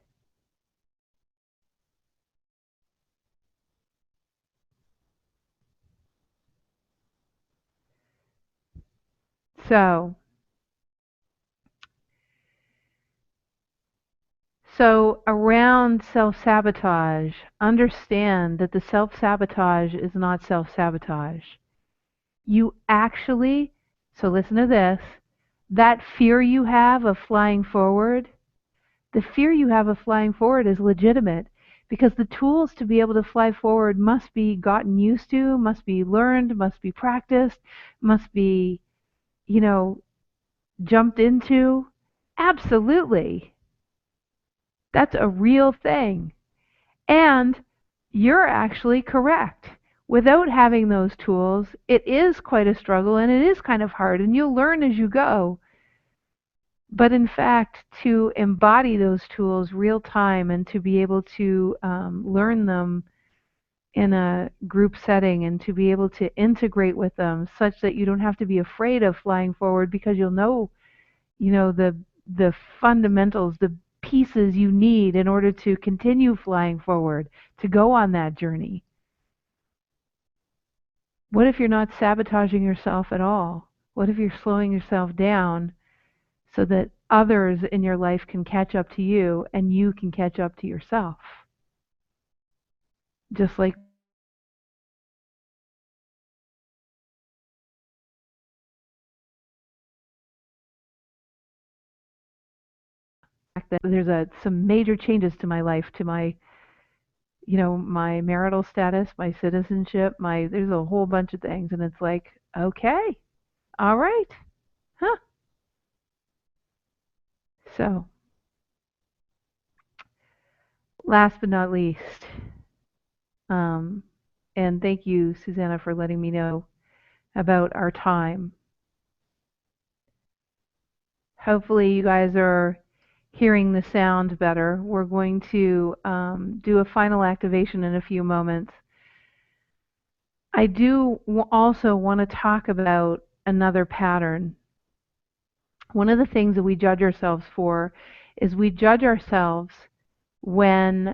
So, around self-sabotage, understand that the self-sabotage is not self-sabotage. You actually, so listen to this, that fear you have of flying forward, the fear you have of flying forward is legitimate because the tools to be able to fly forward must be gotten used to, must be learned, must be practiced, must be, jumped into. Absolutely. That's a real thing. And you're actually correct. Without having those tools, it is quite a struggle and it is kind of hard, and you'll learn as you go. But in fact, to embody those tools real time and to be able to learn them in a group setting and to be able to integrate with them such that you don't have to be afraid of flying forward because you'll know, the fundamentals, the pieces you need in order to continue flying forward, to go on that journey. What if you're not sabotaging yourself at all? What if you're slowing yourself down so that others in your life can catch up to you and you can catch up to yourself? Just like that there's some major changes to my life, to my, my marital status, my citizenship, there's a whole bunch of things, and it's like, okay, all right, huh? So, last but not least, um, and thank you, Susanna, for letting me know about our time. Hopefully, you guys are hearing the sound better. We're going to do a final activation in a few moments. I do also want to talk about another pattern. One of the things that we judge ourselves for is we judge ourselves when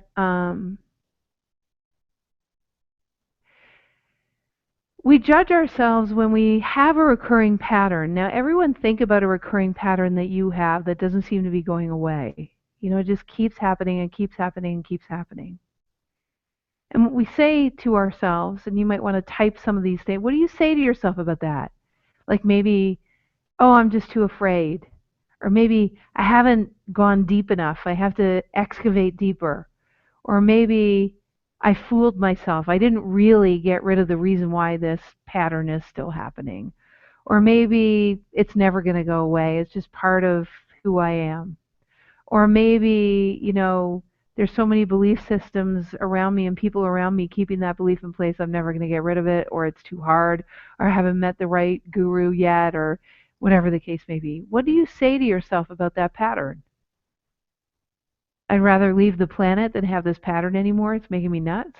we have a recurring pattern. Now, everyone think about a recurring pattern that you have that doesn't seem to be going away. It just keeps happening and keeps happening and keeps happening. And what we say to ourselves, and you might want to type some of these things, what do you say to yourself about that? Like maybe, oh, I'm just too afraid. Or maybe I haven't gone deep enough. I have to excavate deeper. Or maybe I fooled myself. I didn't really get rid of the reason why this pattern is still happening. Or maybe it's never going to go away. It's just part of who I am. Or maybe, there's so many belief systems around me and people around me keeping that belief in place, I'm never going to get rid of it, or it's too hard, or I haven't met the right guru yet, or whatever the case may be. What do you say to yourself about that pattern? I'd rather leave the planet than have this pattern anymore. It's making me nuts.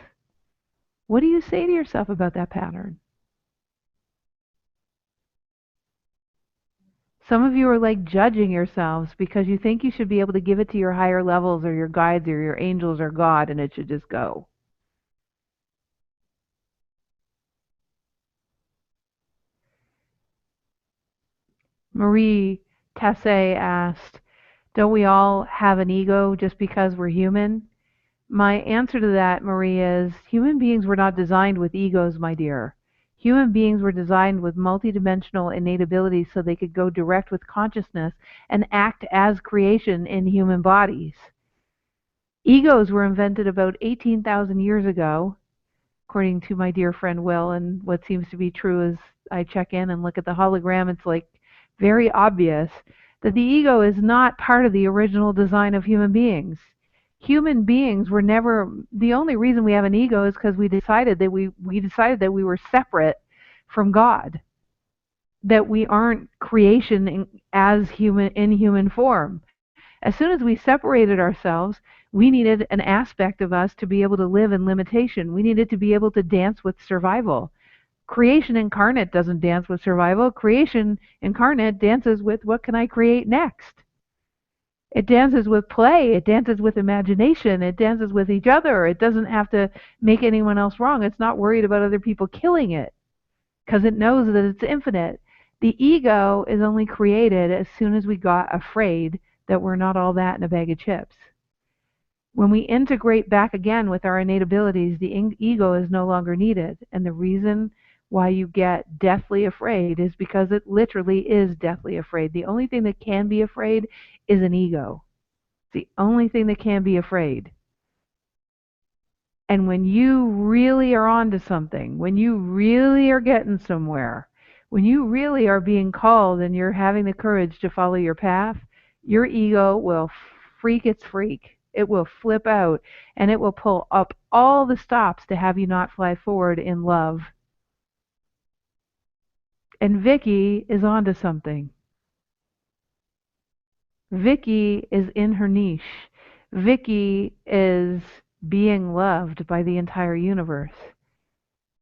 What do you say to yourself about that pattern? Some of you are like judging yourselves because you think you should be able to give it to your higher levels or your guides or your angels or God, and it should just go. Marie Tassé asked, don't we all have an ego just because we're human? My answer to that, Marie, is human beings were not designed with egos, my dear. Human beings were designed with multidimensional innate abilities so they could go direct with consciousness and act as creation in human bodies. Egos were invented about 18,000 years ago, according to my dear friend Will, and what seems to be true is I check in and look at the hologram, it's like very obvious that the ego is not part of the original design of human beings. Human beings were never, the only reason we have an ego is because we decided that we were separate from God, that we aren't creation in human form. As soon as we separated ourselves, we needed an aspect of us to be able to live in limitation. We needed to be able to dance with survival. Creation incarnate doesn't dance with survival. Creation incarnate dances with what can I create next? It dances with play. It dances with imagination. It dances with each other. It doesn't have to make anyone else wrong. It's not worried about other people killing it because it knows that it's infinite. The ego is only created as soon as we got afraid that we're not all that in a bag of chips. When we integrate back again with our innate abilities, the ego is no longer needed. And the reason why you get deathly afraid is because it literally is deathly afraid. The only thing that can be afraid is an ego. It's the only thing that can be afraid. And when you really are onto something, when you really are getting somewhere, when you really are being called and you're having the courage to follow your path, your ego will freak its freak. It will flip out and it will pull up all the stops to have you not fly forward in love. And Vicky is onto something. Vicky is in her niche. Vicky is being loved by the entire universe.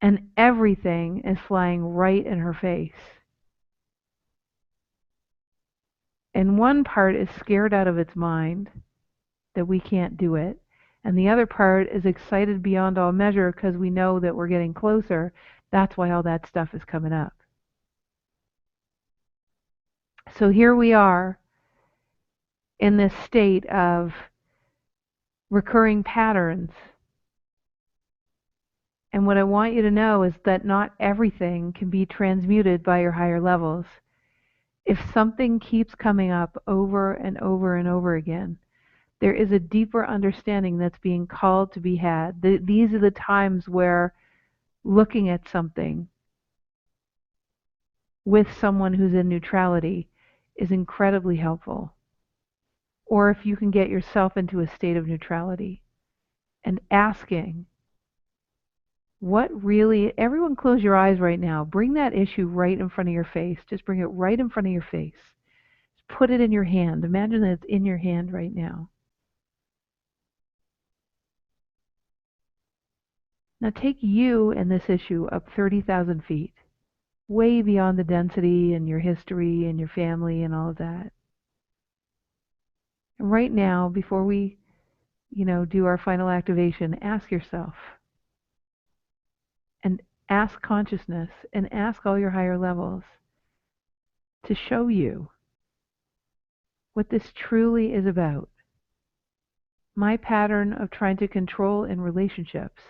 And everything is flying right in her face. And one part is scared out of its mind that we can't do it. And the other part is excited beyond all measure because we know that we're getting closer. That's why all that stuff is coming up. So here we are in this state of recurring patterns. And what I want you to know is that not everything can be transmuted by your higher levels. If something keeps coming up over and over and over again, There is a deeper understanding that's being called to be had. These are the times where looking at something with someone who's in neutrality is incredibly helpful. Or if you can get yourself into a state of neutrality and asking, what really, everyone close your eyes right now. Bring that issue right in front of your face. Just bring it right in front of your face. Just put it in your hand. Imagine that it's in your hand right now. Now take you and this issue up 30,000 feet, way beyond the density and your history and your family and all of that. And right now, before we, do our final activation, ask yourself and ask consciousness and ask all your higher levels to show you what this truly is about. My pattern of trying to control in relationships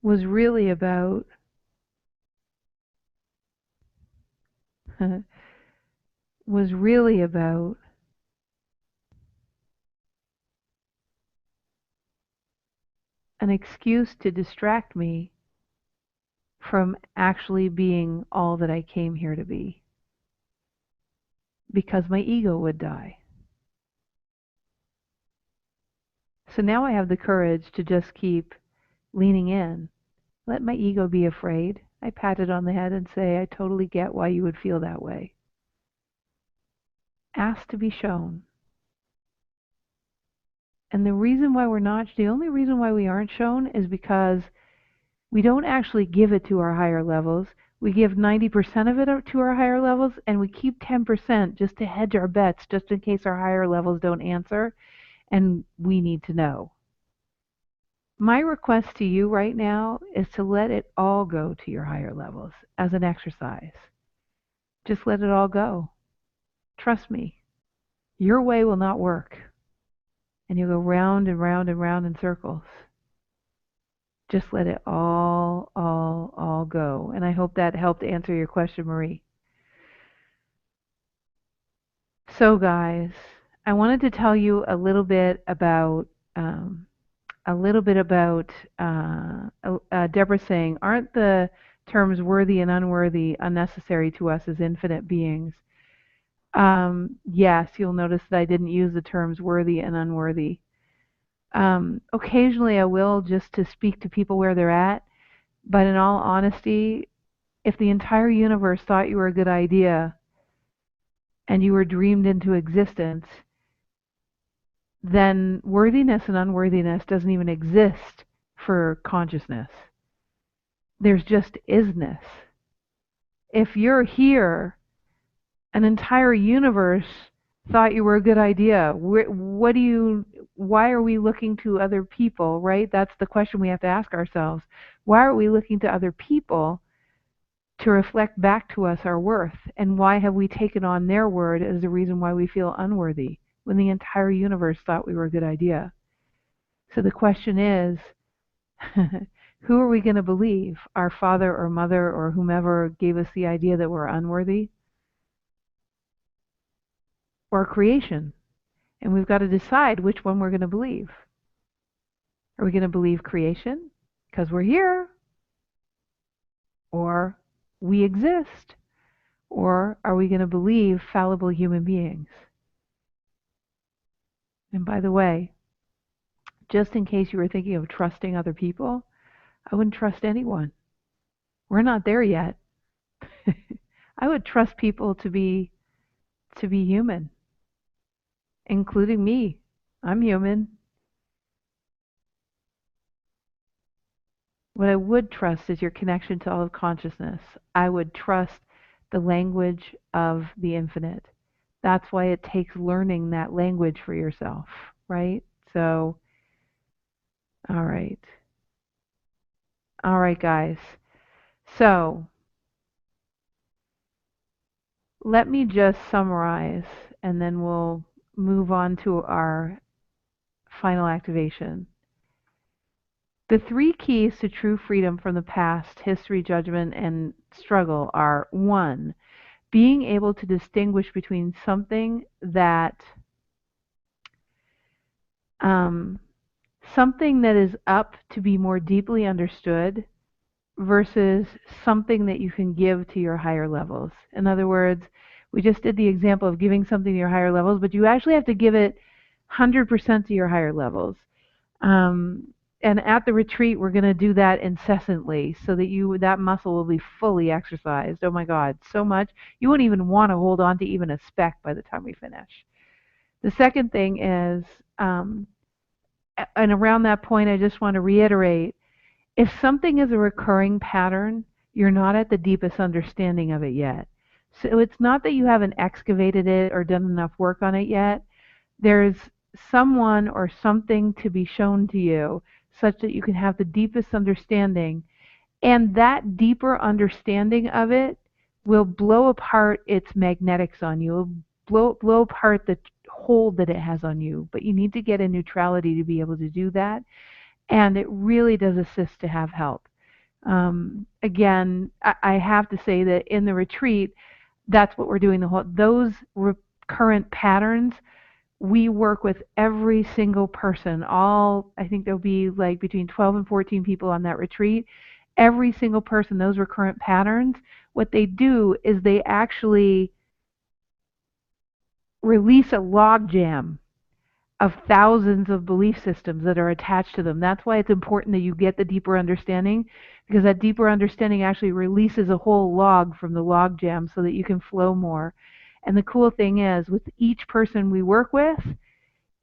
was really about was really about an excuse to distract me from actually being all that I came here to be, because my ego would die. So now I have the courage to just keep leaning in. Let my ego be afraid. I pat it on the head and say, I totally get why you would feel that way. Ask to be shown. And the only reason why we aren't shown is because we don't actually give it to our higher levels. We give 90% of it to our higher levels, and we keep 10% just to hedge our bets, just in case our higher levels don't answer, and we need to know. My request to you right now is to let it all go to your higher levels as an exercise. Just let it all go. Trust me, your way will not work. And you'll go round and round and round in circles. Just let it all go. And I hope that helped answer your question, Marie. So guys, I wanted to tell you a little bit about Deborah saying, aren't the terms worthy and unworthy unnecessary to us as infinite beings? Yes, you'll notice that I didn't use the terms worthy and unworthy. Occasionally I will, just to speak to people where they're at, but in all honesty, if the entire universe thought you were a good idea and you were dreamed into existence, then worthiness and unworthiness doesn't even exist for consciousness. There's just isness. If you're here, an entire universe thought you were a good idea. Why are we looking to other people, right? That's the question we have to ask ourselves. Why are we looking to other people to reflect back to us our worth? And why have we taken on their word as the reason why we feel unworthy when the entire universe thought we were a good idea? So the question is, who are we going to believe? Our father or mother or whomever gave us the idea that we're unworthy? Or creation? And we've got to decide which one we're going to believe. Are we going to believe creation because we're here? Or we exist? Or are we going to believe fallible human beings? And by the way, just in case you were thinking of trusting other people, I wouldn't trust anyone. We're not there yet. I would trust people to be human, including me. I'm human. What I would trust is your connection to all of consciousness. I would trust the language of the infinite. That's why it takes learning that language for yourself, right? So, all right. All right, guys. So, let me just summarize, and then we'll move on to our final activation. The three keys to true freedom from the past, history, judgment, and struggle are: 1, being able to distinguish between something that um, something that is up to be more deeply understood versus something that you can give to your higher levels. In other words, we just did the example of giving something to your higher levels, but you actually have to give it 100% to your higher levels. Um, and at the retreat, we're going to do that incessantly so that that muscle will be fully exercised. Oh my God, so much. You won't even want to hold on to even a speck by the time we finish. The second thing is, um, and around that point, I just want to reiterate, if something is a recurring pattern, you're not at the deepest understanding of it yet. So it's not that you haven't excavated it or done enough work on it yet. There's someone or something to be shown to you such that you can have the deepest understanding. And that deeper understanding of it will blow apart its magnetics on you, blow apart the hold that it has on you. But you need to get in neutrality to be able to do that. And it really does assist to have help. Again, I have to say that in the retreat, that's what we're doing. Those recurrent patterns, we work with every single person. I think there'll be like between 12 and 14 people on that retreat. Every single person, those recurrent patterns, what they do is they actually release a logjam of thousands of belief systems that are attached to them. That's why it's important that you get the deeper understanding, because that deeper understanding actually releases a whole log from the log jam so that you can flow more. And the cool thing is, with each person we work with,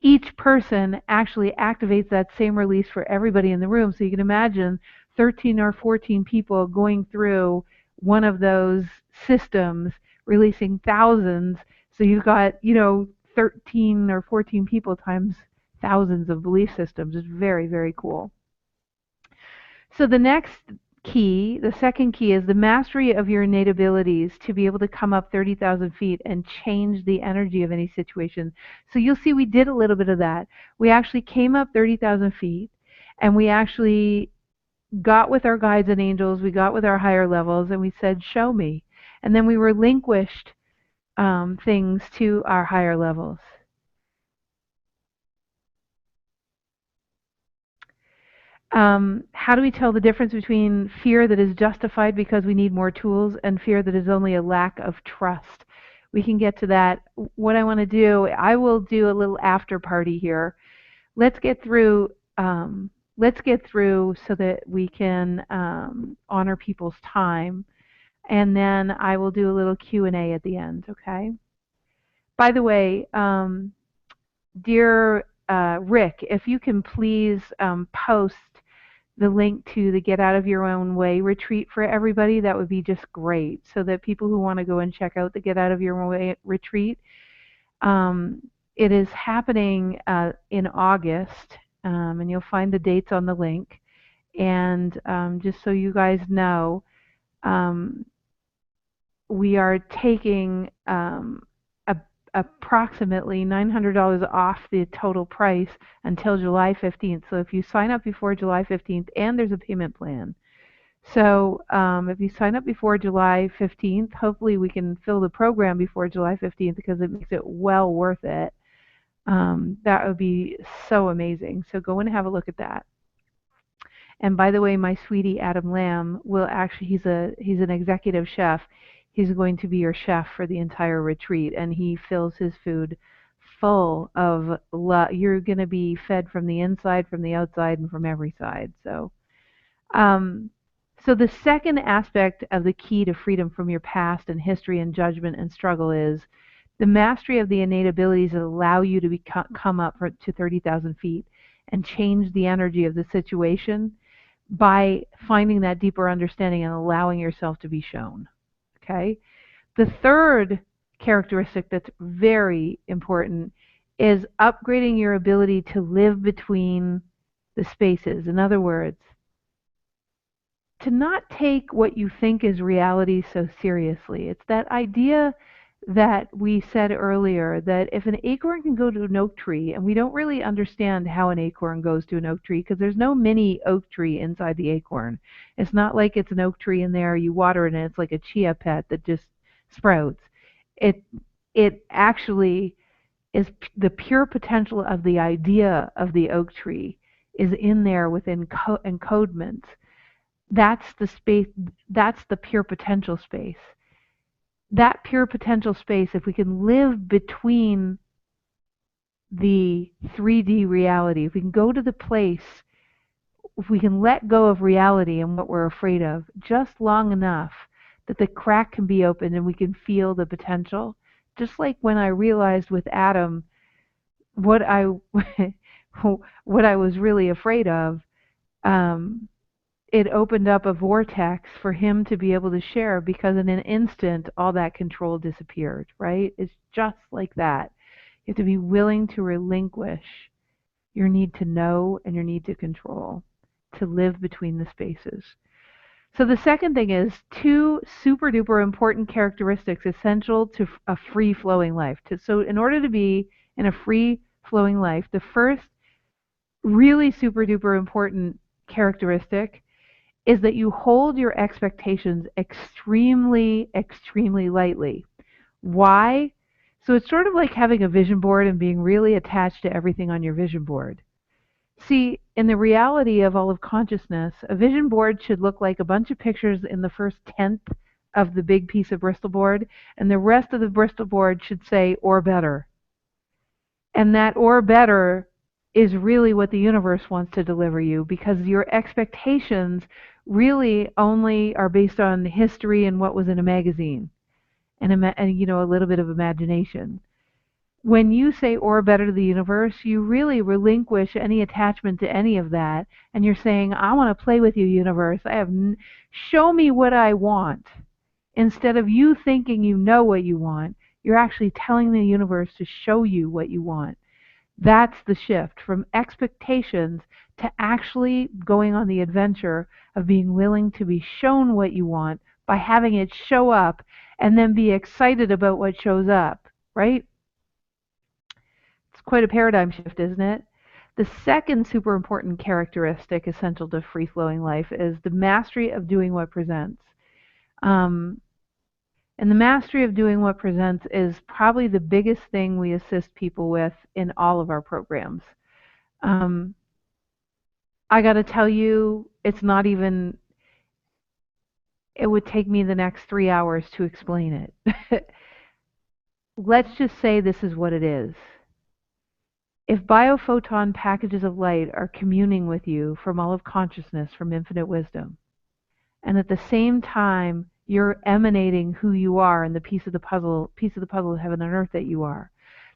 each person actually activates that same release for everybody in the room. So you can imagine 13 or 14 people going through one of those systems, releasing thousands. So you've got, 13 or 14 people times thousands of belief systems. It's very, very cool. So the second key is the mastery of your innate abilities to be able to come up 30,000 feet and change the energy of any situation. So you'll see we did a little bit of that. We actually came up 30,000 feet and we actually got with our guides and angels, we got with our higher levels, and we said, show me. And then we relinquished things to our higher levels. How do we tell the difference between fear that is justified because we need more tools and fear that is only a lack of trust? We can get to that. What I want to do, I will do a little after party here. Let's get through. So that we can honor people's time, and then I will do a little Q&A at the end. Okay. By the way, dear Rick, if you can please post the link to the Get Out of Your Own Way retreat for everybody, that would be just great, so that people who want to go and check out the Get Out of Your Own Way retreat, it is happening in August, and you'll find the dates on the link. And just so you guys know, we are taking approximately $900 off the total price until July 15th. So if you sign up before July 15th, and there's a payment plan. So if you sign up before July 15th, hopefully we can fill the program before July 15th, because it makes it well worth it. That would be so amazing. So go and have a look at that. And by the way, my sweetie Adam Lamb will actually, he's an executive chef. He's going to be your chef for the entire retreat, and he fills his food full of love. You're going to be fed from the inside, from the outside, and from every side. So the second aspect of the key to freedom from your past and history and judgment and struggle is the mastery of the innate abilities that allow you to come up to 30,000 feet and change the energy of the situation by finding that deeper understanding and allowing yourself to be shown. Okay? The third characteristic that's very important is upgrading your ability to live between the spaces. In other words, to not take what you think is reality so seriously. It's that idea that we said earlier, that if an acorn can go to an oak tree, and we don't really understand how an acorn goes to an oak tree, because there's no mini oak tree inside the acorn. It's not like it's an oak tree in there, you water it, and it's like a chia pet that just sprouts. It it actually is the pure potential of the idea of the oak tree is in there within encodements. That's the space, that's the pure potential space. That pure potential space, if we can live between the 3D reality, if we can go to the place, if we can let go of reality and what we're afraid of just long enough that the crack can be opened and we can feel the potential. Just like when I realized with Adam what I what I was really afraid of, um, it opened up a vortex for him to be able to share because in an instant all that control disappeared, right? It's just like that. You have to be willing to relinquish your need to know and your need to control, to live between the spaces. So the second thing is two super duper important characteristics essential to a free flowing life. So in order to be in a free flowing life, the first really super duper important characteristic is that you hold your expectations extremely, extremely lightly. Why? So it's sort of like having a vision board and being really attached to everything on your vision board. See, in the reality of all of consciousness, a vision board should look like a bunch of pictures in the first tenth of the big piece of Bristol board, and the rest of the Bristol board should say, or better. And that or better is really what the universe wants to deliver you because your expectations really only are based on history and what was in a magazine and a little bit of imagination. When you say or better to the universe, you really relinquish any attachment to any of that, and you're saying, I want to play with you, universe. Show me what I want. Instead of you thinking you know what you want, you're actually telling the universe to show you what you want. That's the shift from expectations to actually going on the adventure of being willing to be shown what you want by having it show up and then be excited about what shows up, right? It's quite a paradigm shift, isn't it? The second super important characteristic essential to free flowing life is the mastery of doing what presents. Um, and the mastery of doing what presents is probably the biggest thing we assist people with in all of our programs. Um, I got to tell you, it's not even, it would take me the next 3 hours to explain it. Let's just say this is what it is. If biophoton packages of light are communing with you from all of consciousness, from infinite wisdom, and at the same time you're emanating who you are and the piece of the puzzle of heaven and earth that you are,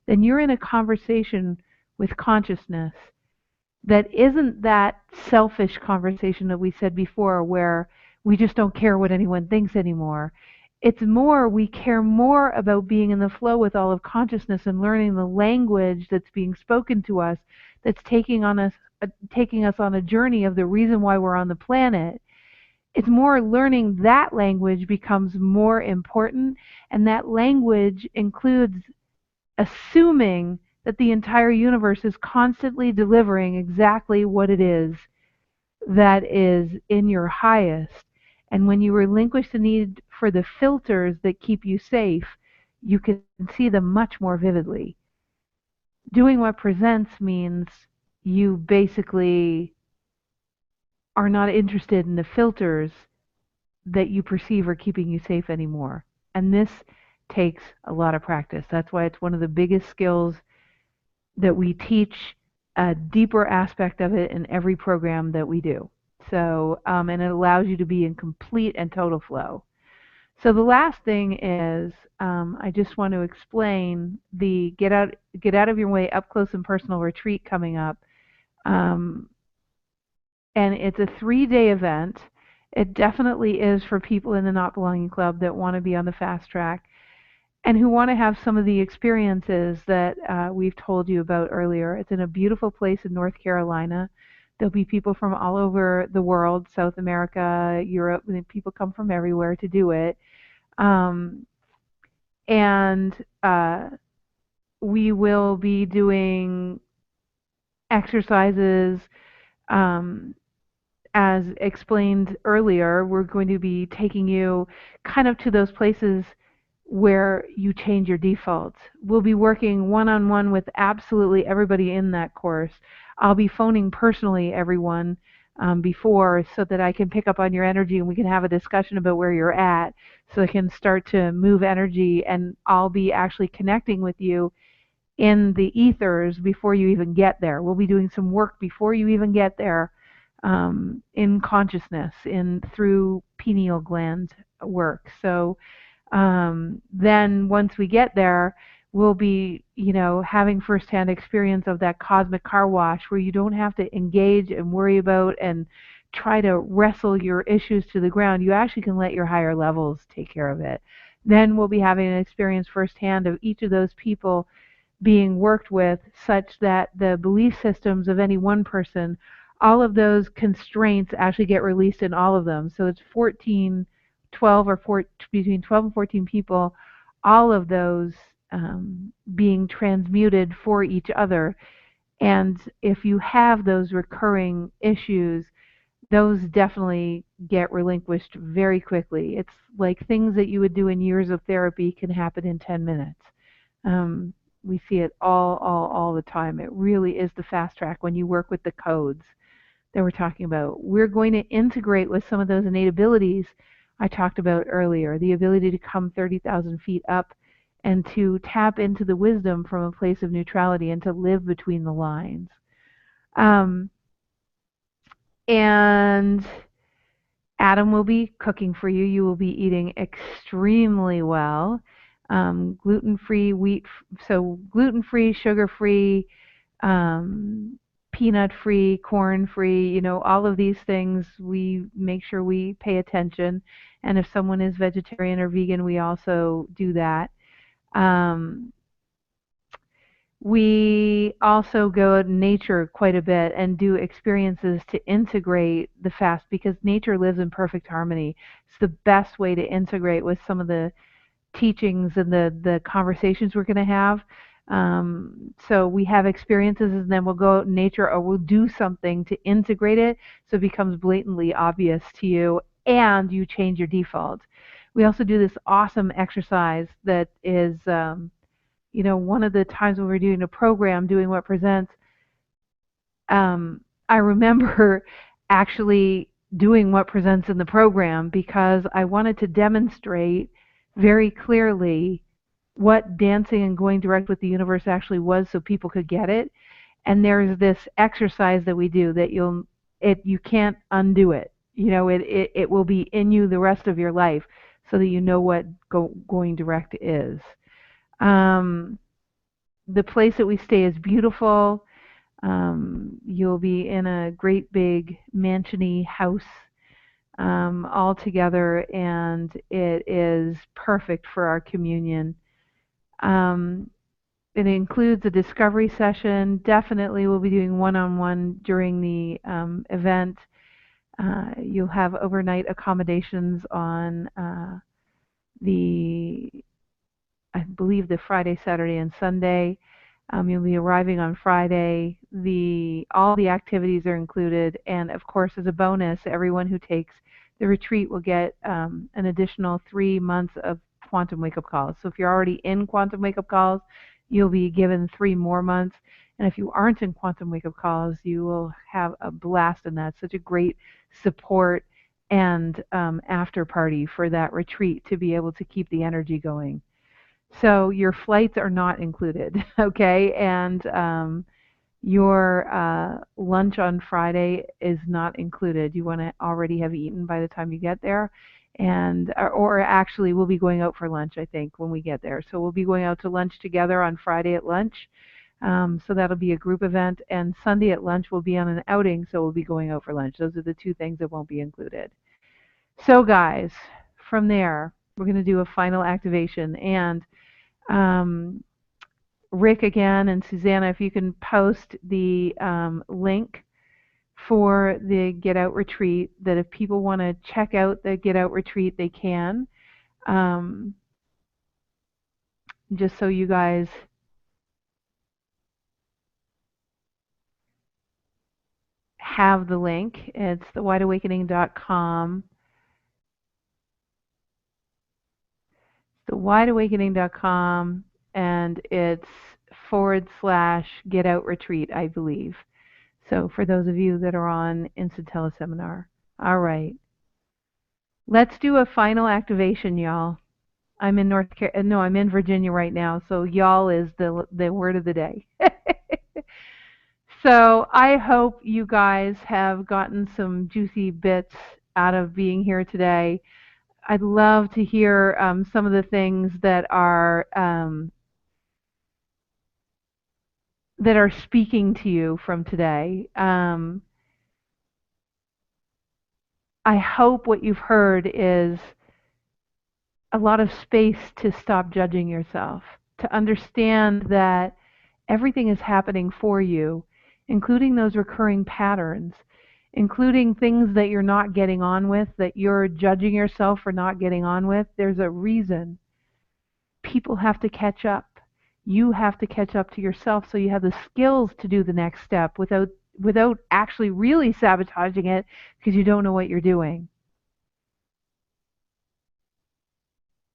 then you're in a conversation with consciousness that isn't that selfish conversation that we said before where we just don't care what anyone thinks anymore. It's more, we care more about being in the flow with all of consciousness and learning the language that's being spoken to us, that's taking us on a journey of the reason why we're on the planet. It's more learning that language becomes more important, and that language includes assuming that the entire universe is constantly delivering exactly what it is that is in your highest. And when you relinquish the need for the filters that keep you safe, you can see them much more vividly. Doing what presents means you basically are not interested in the filters that you perceive are keeping you safe anymore. And this takes a lot of practice. That's why it's one of the biggest skills that we teach, a deeper aspect of it in every program that we do. So, and it allows you to be in complete and total flow. So the last thing is, I just want to explain the get out of your way up close and personal retreat coming up, um, and it's a 3-day event. It definitely is for people in the Not Belonging Club that want to be on the fast track and who want to have some of the experiences that we've told you about earlier. It's in a beautiful place in North Carolina. There'll be people from all over the world, South America, Europe, and people come from everywhere to do it. Um, and we will be doing exercises. Um, as explained earlier, we're going to be taking you kind of to those places where you change your defaults. We'll be working one-on-one with absolutely everybody in that course. I'll be phoning personally everyone before so that I can pick up on your energy and we can have a discussion about where you're at so I can start to move energy, and I'll be actually connecting with you in the ethers before you even get there. We'll be doing some work before you even get there, in consciousness, in through pineal gland work. So then once we get there, we'll be, having firsthand experience of that cosmic car wash where you don't have to engage and worry about and try to wrestle your issues to the ground. You actually can let your higher levels take care of it. Then we'll be having an experience firsthand of each of those people being worked with, such that the belief systems of any one person, all of those constraints actually get released in all of them. So it's 14, 12 or 4, between 12 and 14 people, all of those being transmuted for each other. And if you have those recurring issues, those definitely get relinquished very quickly. It's like things that you would do in years of therapy can happen in 10 minutes. Um, we see it all the time. It really is the fast track when you work with the codes that we're talking about. We're going to integrate with some of those innate abilities I talked about earlier, the ability to come 30,000 feet up and to tap into the wisdom from a place of neutrality and to live between the lines. Um, and Adam will be cooking for you. You will be eating extremely well. Gluten-free, so gluten-free, sugar-free, um, peanut-free, corn-free, all of these things, we make sure we pay attention. And if someone is vegetarian or vegan, we also do that. Um, we also go out in nature quite a bit and do experiences to integrate the fast, because nature lives in perfect harmony. It's the best way to integrate with some of the teachings and the conversations we're going to have. So we have experiences and then we'll go out in nature or we'll do something to integrate it so it becomes blatantly obvious to you and you change your default. We also do this awesome exercise that is, one of the times when we were doing a program, doing what presents, I remember actually doing what presents in the program because I wanted to demonstrate very clearly what dancing and going direct with the universe actually was so people could get it. And there's this exercise that we do that you can't undo it. It will be in you the rest of your life so that you know what going direct is. The place that we stay is beautiful. You'll be in a great big mansiony house all together, and it is perfect for our communion. Um, it includes a discovery session. Definitely we'll be doing one-on-one during the event. You'll have overnight accommodations on I believe the Friday, Saturday, and Sunday. You'll be arriving on Friday. All the activities are included, and of course, as a bonus, everyone who takes the retreat will get an additional 3 months of quantum wake-up calls. So if you're already in quantum wake-up calls, you'll be given 3 more months. And if you aren't in quantum wake-up calls, you will have a blast in that. Such a great support and after party for that retreat to be able to keep the energy going. So your flights are not included, okay? And your lunch on Friday is not included. You want to already have eaten by the time you get there. And or actually, we'll be going out for lunch, I think, when we get there. So we'll be going out to lunch together on Friday at lunch. So that'll be a group event. And Sunday at lunch, we'll be on an outing, so we'll be going out for lunch. Those are the two things that won't be included. So guys, from there, we're going to do a final activation. And Rick again and Susanna, if you can post the link for the Get Out Retreat, that if people want to check out the Get Out Retreat, they can. Just so you guys have the link. It's thewideawakening.com. thewideawakening.com, and it's / get out retreat, I believe. So for those of you that are on Instant Teleseminar. All right. Let's do a final activation, y'all. I'm in I'm in Virginia right now, so y'all is the word of the day. So I hope you guys have gotten some juicy bits out of being here today. I'd love to hear some of the things that are speaking to you from today. I hope what you've heard is a lot of space to stop judging yourself, to understand that everything is happening for you, including those recurring patterns, including things that you're not getting on with, that you're judging yourself for not getting on with. There's a reason. People have to catch up. You have to catch up to yourself so you have the skills to do the next step without actually really sabotaging it because you don't know what you're doing.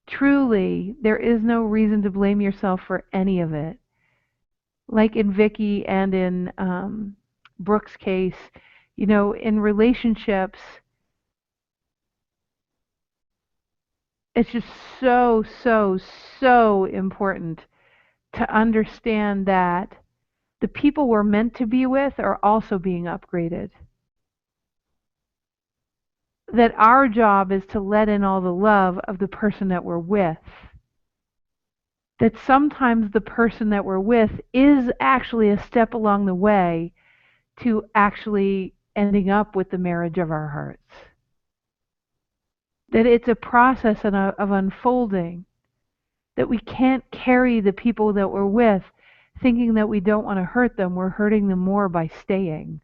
Truly, there is no reason to blame yourself for any of it. Like in Vicky and in Brooke's case, in relationships, it's just so, so, so important to understand that the people we're meant to be with are also being upgraded. That our job is to let in all the love of the person that we're with. That sometimes the person that we're with is actually a step along the way to actually ending up with the marriage of our hearts. That it's a process of unfolding. That we can't carry the people that we're with thinking that we don't want to hurt them. We're hurting them more by staying.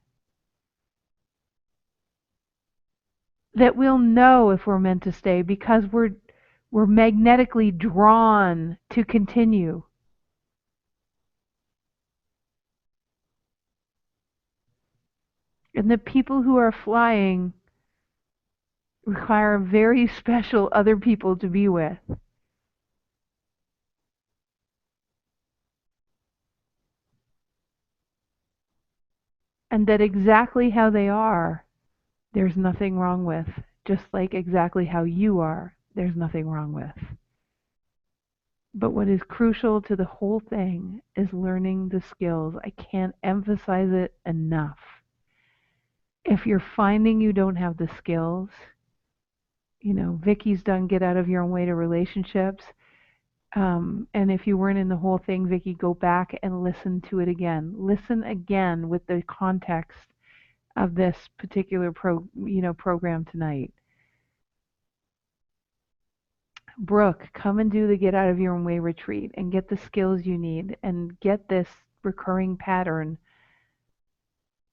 That we'll know if we're meant to stay because we're magnetically drawn to continue. And the people who are flying require very special other people to be with. And that exactly how they are, there's nothing wrong with. Just like exactly how you are, there's nothing wrong with. But what is crucial to the whole thing is learning the skills. I can't emphasize it enough. If you're finding you don't have the skills, Vicky's done Get Out of Your Own Way to Relationships. And if you weren't in the whole thing, Vicky, go back and listen to it again. Listen again with the context of this particular program tonight. Brooke, come and do the Get Out of Your Own Way retreat and get the skills you need and get this recurring pattern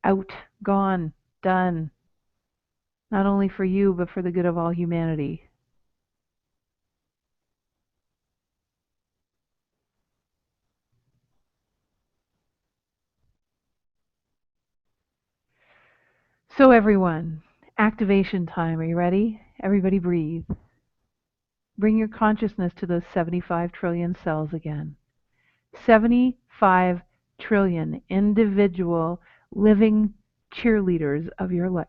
out, gone, done. Not only for you, but for the good of all humanity. So everyone, activation time. Are you ready? Everybody breathe. Bring your consciousness to those 75 trillion cells again. 75 trillion individual living cheerleaders of your life.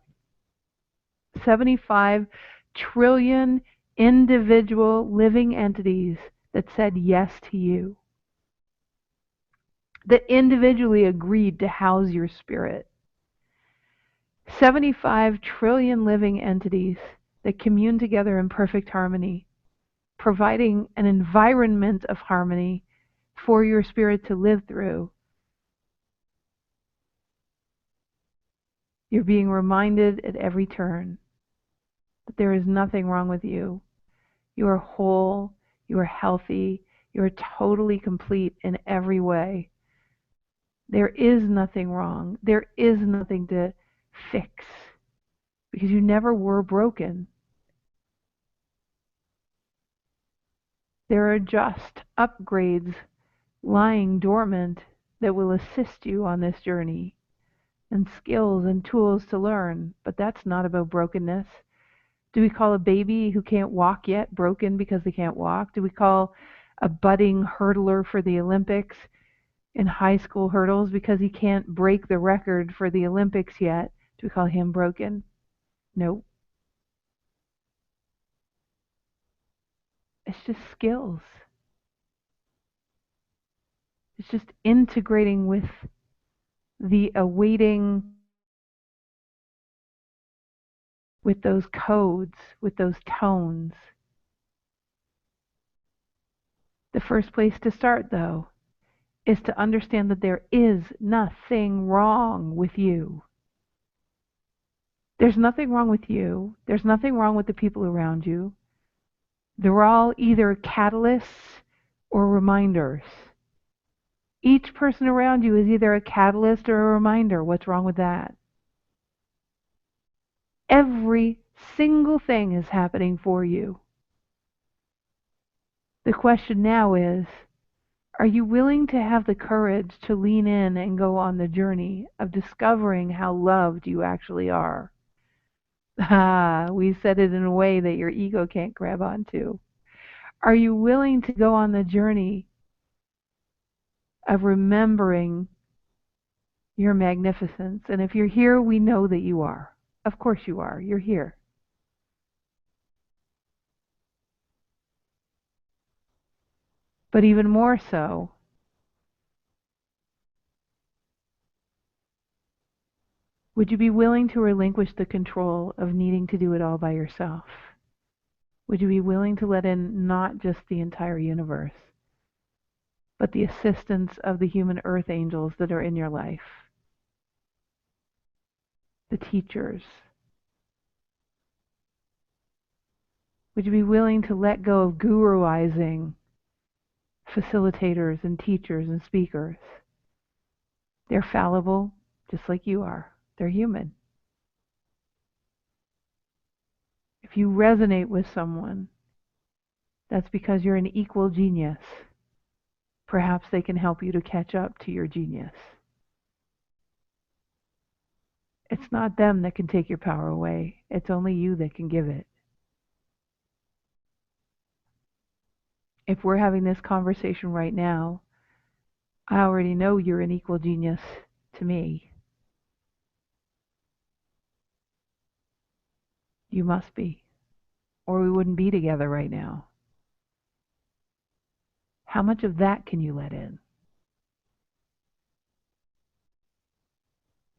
75 trillion individual living entities that said yes to you. That individually agreed to house your spirit. 75 trillion living entities that commune together in perfect harmony, providing an environment of harmony for your spirit to live through. You're being reminded at every turn that there is nothing wrong with you. You are whole, you are healthy, you are totally complete in every way. There is nothing wrong. There is nothing to fix because you never were broken. There are just upgrades lying dormant that will assist you on this journey, and skills and tools to learn. But that's not about brokenness. Do we call a baby who can't walk yet broken because they can't walk? Do we call a budding hurdler for the Olympics in high school hurdles because he can't break the record for the Olympics yet? Do we call him broken? Nope. It's just skills. It's just integrating with the awaiting, with those codes, with those tones. The first place to start, though, is to understand that there is nothing wrong with you. There's nothing wrong with you. There's nothing wrong with the people around you. They're all either catalysts or reminders. Each person around you is either a catalyst or a reminder. What's wrong with that? Every single thing is happening for you. The question now is, are you willing to have the courage to lean in and go on the journey of discovering how loved you actually are? We said it in a way that your ego can't grab onto. Are you willing to go on the journey of remembering your magnificence? And if you're here, we know that you are. Of course you are. You're here. But even more so, would you be willing to relinquish the control of needing to do it all by yourself? Would you be willing to let in not just the entire universe, but the assistance of the human earth angels that are in your life? The teachers. Would you be willing to let go of guruizing facilitators and teachers and speakers? They're fallible, just like you are. They're human. If you resonate with someone, that's because you're an equal genius. Perhaps they can help you to catch up to your genius. It's not them that can take your power away. It's only you that can give it. If we're having this conversation right now, I already know you're an equal genius to me. You must be, or we wouldn't be together right now. How much of that can you let in?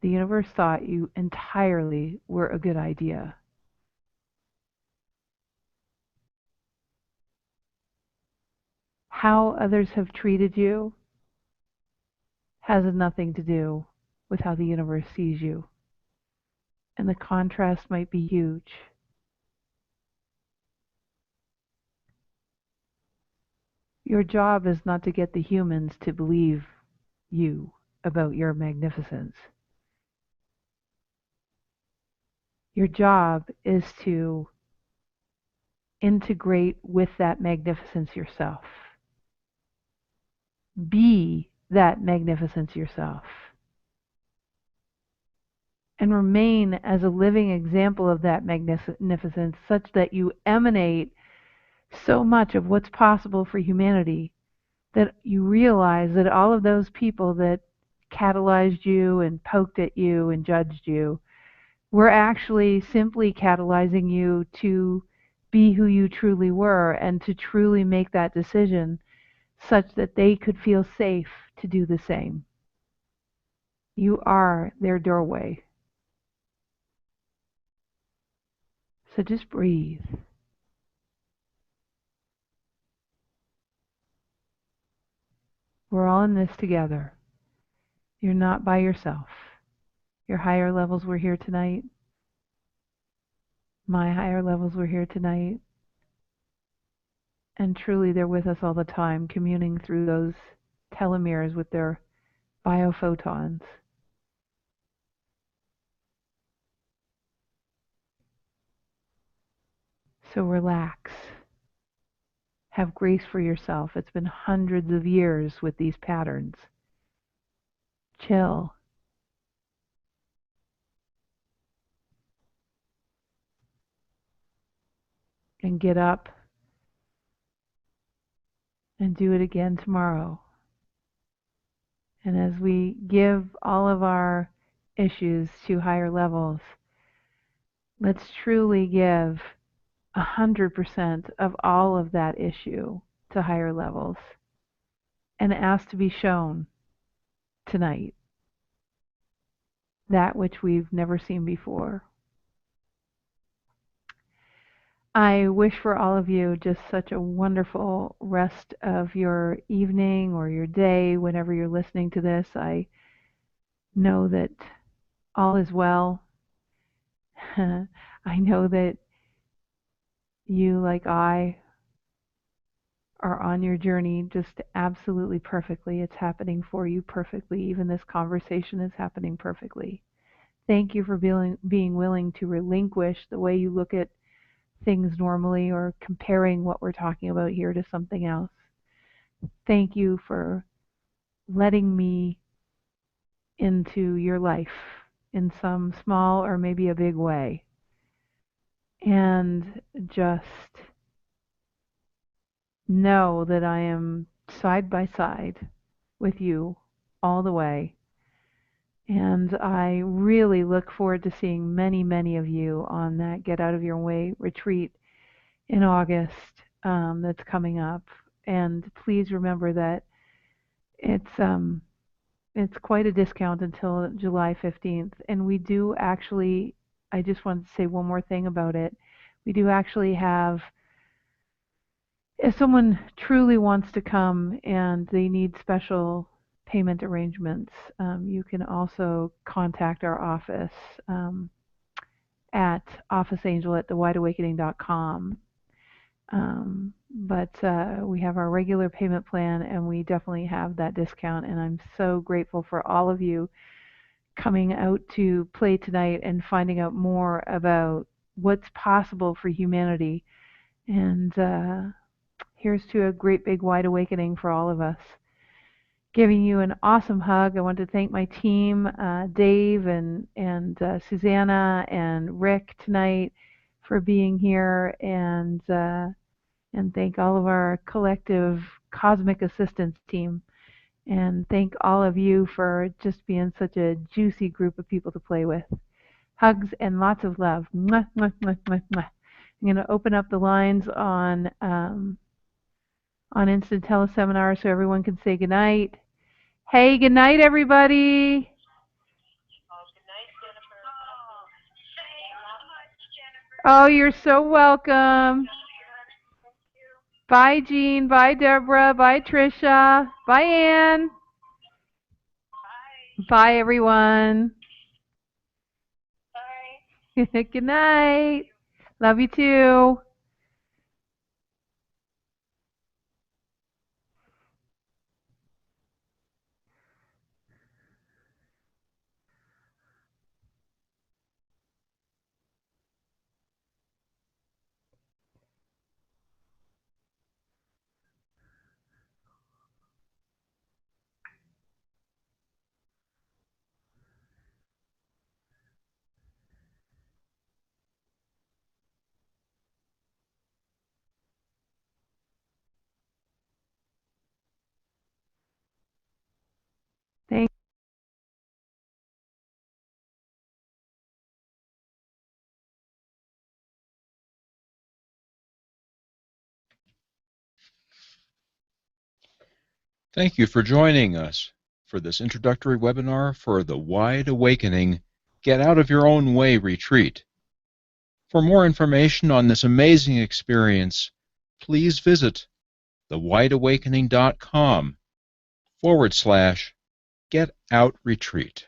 The universe thought you entirely were a good idea. How others have treated you has nothing to do with how the universe sees you. And the contrast might be huge. Your job is not to get the humans to believe you about your magnificence. Your job is to integrate with that magnificence yourself. Be that magnificence yourself. And remain as a living example of that magnificence such that you emanate so much of what's possible for humanity that you realize that all of those people that catalyzed you and poked at you and judged you were actually simply catalyzing you to be who you truly were and to truly make that decision such that they could feel safe to do the same. You are their doorway. So just breathe. We're all in this together. You're not by yourself. Your higher levels were here tonight. My higher levels were here tonight. And truly, they're with us all the time, communing through those telomeres with their biophotons. So relax. Have grace for yourself. It's been hundreds of years with these patterns. Chill. and get up and do it again tomorrow. And as we give all of our issues to higher levels, let's truly give 100% of all of that issue to higher levels and ask to be shown tonight that which we've never seen before. I wish for all of you just such a wonderful rest of your evening or your day whenever you're listening to this. I know that all is well. I know that you, like I, are on your journey just absolutely perfectly. It's happening for you perfectly. Even this conversation is happening perfectly. Thank you for being willing to relinquish the way you look at things normally or comparing what we're talking about here to something else. Thank you for letting me into your life in some small or maybe a big way. And just know that I am side by side with you all the way. And I really look forward to seeing many, many of you on that Get Out of Your Way retreat in August that's coming up. And please remember that it's quite a discount until July 15th. And we do actually, I just wanted to say one more thing about it. We do actually have, if someone truly wants to come and they need special payment arrangements, you can also contact our office at officeangel@thewideawakening.com. But we have our regular payment plan, and we definitely have that discount. And I'm so grateful for all of you coming out to play tonight and finding out more about what's possible for humanity. And here's to a great big wide awakening for all of us. Giving you an awesome hug. I want to thank my team, Dave and Susanna and Rick tonight for being here, and thank all of our collective cosmic assistance team. And thank all of you for just being such a juicy group of people to play with. Hugs and lots of love. Mwah, mwah, mwah, mwah, mwah. I'm going to open up the lines on Instant Teleseminar so everyone can say goodnight. Hey, good night, everybody. Oh, you're so welcome. Bye, Jean. Bye, Deborah. Bye, Tricia. Bye, Ann. Bye, everyone. Bye. Good night. Love you too. Thank Thank you for joining us for this introductory webinar for the Wide Awakening Get Out of Your Own Way retreat. For more information on this amazing experience, please visit thewideawakening.com/Get Out Retreat.